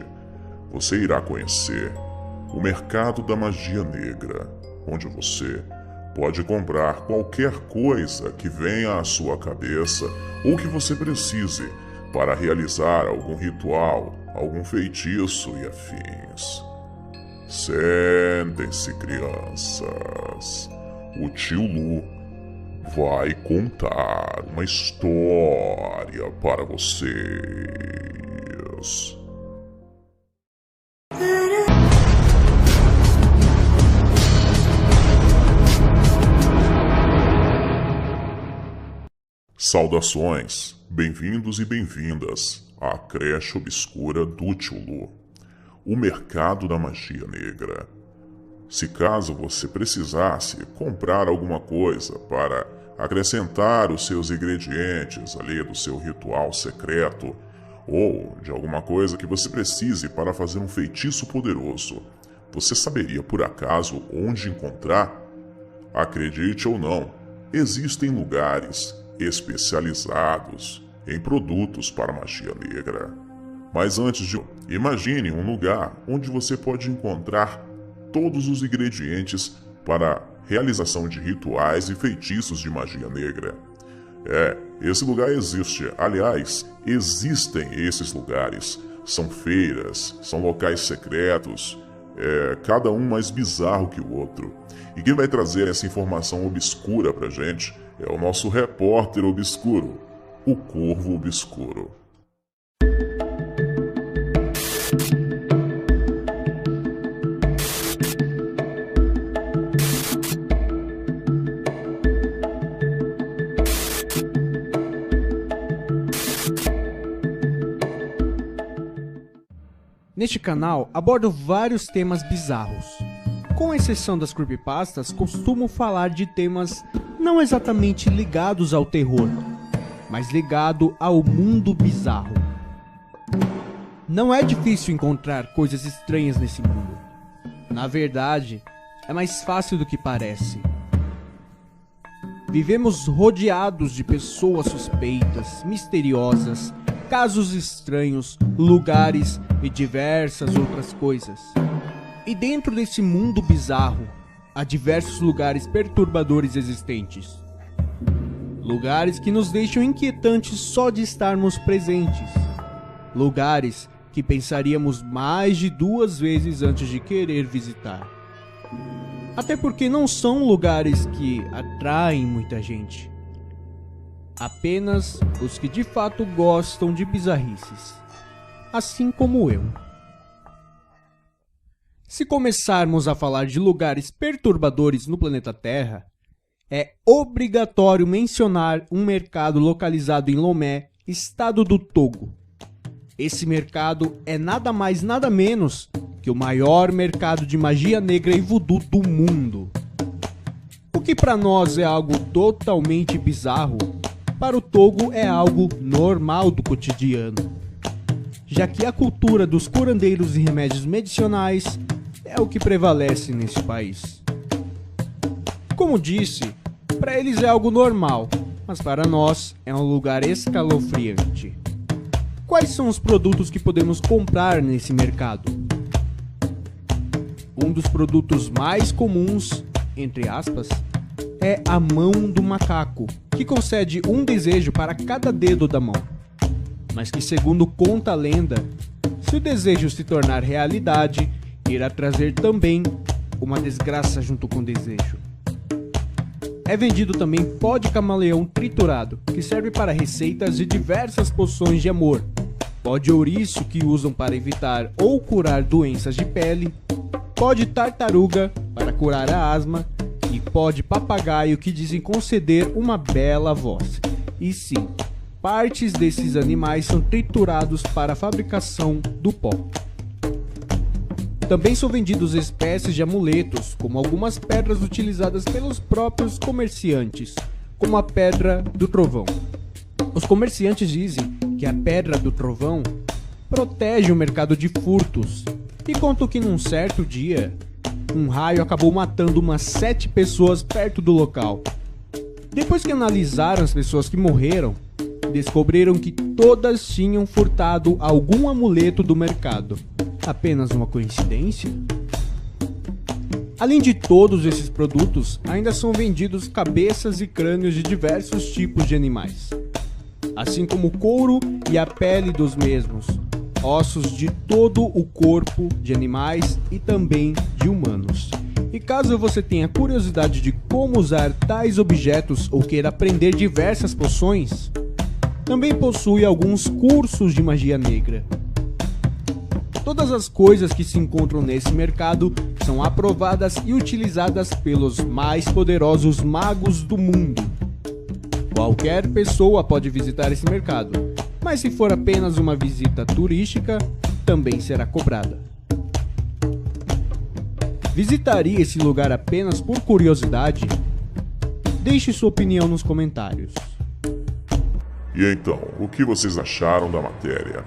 você irá conhecer o mercado da magia negra, onde você pode comprar qualquer coisa que venha à sua cabeça ou que você precise para realizar algum ritual, algum feitiço e afins. Sentem-se, crianças. O tio Lu vai contar uma história para vocês. Saudações, bem-vindos e bem-vindas à creche obscura do tio Lu, o mercado da magia negra. Se caso você precisasse comprar alguma coisa para acrescentar os seus ingredientes ali do seu ritual secreto, ou de alguma coisa que você precise para fazer um feitiço poderoso, você saberia por acaso onde encontrar? Acredite ou não, existem lugares especializados em produtos para magia negra. Mas antes de... imagine um lugar onde você pode encontrar todos os ingredientes para realização de rituais e feitiços de magia negra. Esse lugar existe. Aliás, existem esses lugares. São feiras, são locais secretos, cada um mais bizarro que o outro. E quem vai trazer essa informação obscura pra gente é o nosso repórter obscuro, o Corvo Obscuro. Neste canal, abordo vários temas bizarros. Com exceção das creepypastas, costumo falar de temas não exatamente ligados ao terror, mas ligado ao mundo bizarro. Não é difícil encontrar coisas estranhas nesse mundo. Na verdade, é mais fácil do que parece. Vivemos rodeados de pessoas suspeitas, misteriosas, casos estranhos, lugares e diversas outras coisas. E dentro desse mundo bizarro, há diversos lugares perturbadores existentes. Lugares que nos deixam inquietantes só de estarmos presentes. Lugares que pensaríamos mais de 2 vezes antes de querer visitar. Até porque não são lugares que atraem muita gente. Apenas os que de fato gostam de bizarrices, assim como eu. Se começarmos a falar de lugares perturbadores no planeta Terra, é obrigatório mencionar um mercado localizado em Lomé, estado do Togo. Esse mercado é nada mais nada menos que o maior mercado de magia negra e voodoo do mundo. O que para nós é algo totalmente bizarro, para o Togo é algo normal do cotidiano, já que a cultura dos curandeiros e remédios medicinais é o que prevalece nesse país. Como disse, para eles é algo normal, mas para nós é um lugar escalofriante. Quais são os produtos que podemos comprar nesse mercado? Um dos produtos mais comuns, entre aspas, é a mão do macaco, que concede um desejo para cada dedo da mão. Mas que, segundo conta a lenda, se o desejo se tornar realidade, irá trazer também uma desgraça junto com o desejo. É vendido também pó de camaleão triturado, que serve para receitas de diversas poções de amor. Pó de ouriço, que usam para evitar ou curar doenças de pele. Pó de tartaruga, para curar a asma. E pó de papagaio, que dizem conceder uma bela voz. E sim, partes desses animais são triturados para a fabricação do pó. Também são vendidos espécies de amuletos, como algumas pedras utilizadas pelos próprios comerciantes, como a Pedra do Trovão. Os comerciantes dizem que a Pedra do Trovão protege o mercado de furtos, e contam que num certo dia, um raio acabou matando umas 7 pessoas perto do local. Depois que analisaram as pessoas que morreram, descobriram que todas tinham furtado algum amuleto do mercado. Apenas uma coincidência? Além de todos esses produtos, ainda são vendidos cabeças e crânios de diversos tipos de animais, assim como o couro e a pele dos mesmos, ossos de todo o corpo de animais e também de humanos. E caso você tenha curiosidade de como usar tais objetos ou queira aprender diversas poções, também possui alguns cursos de magia negra. Todas as coisas que se encontram nesse mercado são aprovadas e utilizadas pelos mais poderosos magos do mundo. Qualquer pessoa pode visitar esse mercado, mas se for apenas uma visita turística, também será cobrada. Visitaria esse lugar apenas por curiosidade? Deixe sua opinião nos comentários. E então, o que vocês acharam da matéria?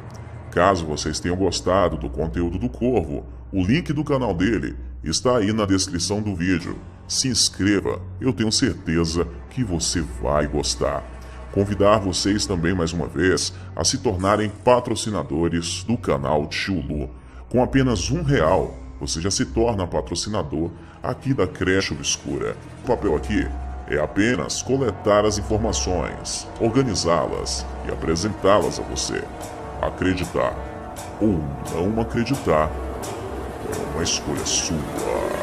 Caso vocês tenham gostado do conteúdo do Corvo, o link do canal dele está aí na descrição do vídeo. Se inscreva, eu tenho certeza que você vai gostar. Convidar vocês também mais uma vez a se tornarem patrocinadores do canal Tio Lu. Com apenas R$1, você já se torna patrocinador aqui da Creche Obscura. O papel aqui é apenas coletar as informações, organizá-las e apresentá-las a você. Acreditar ou não acreditar é uma escolha sua.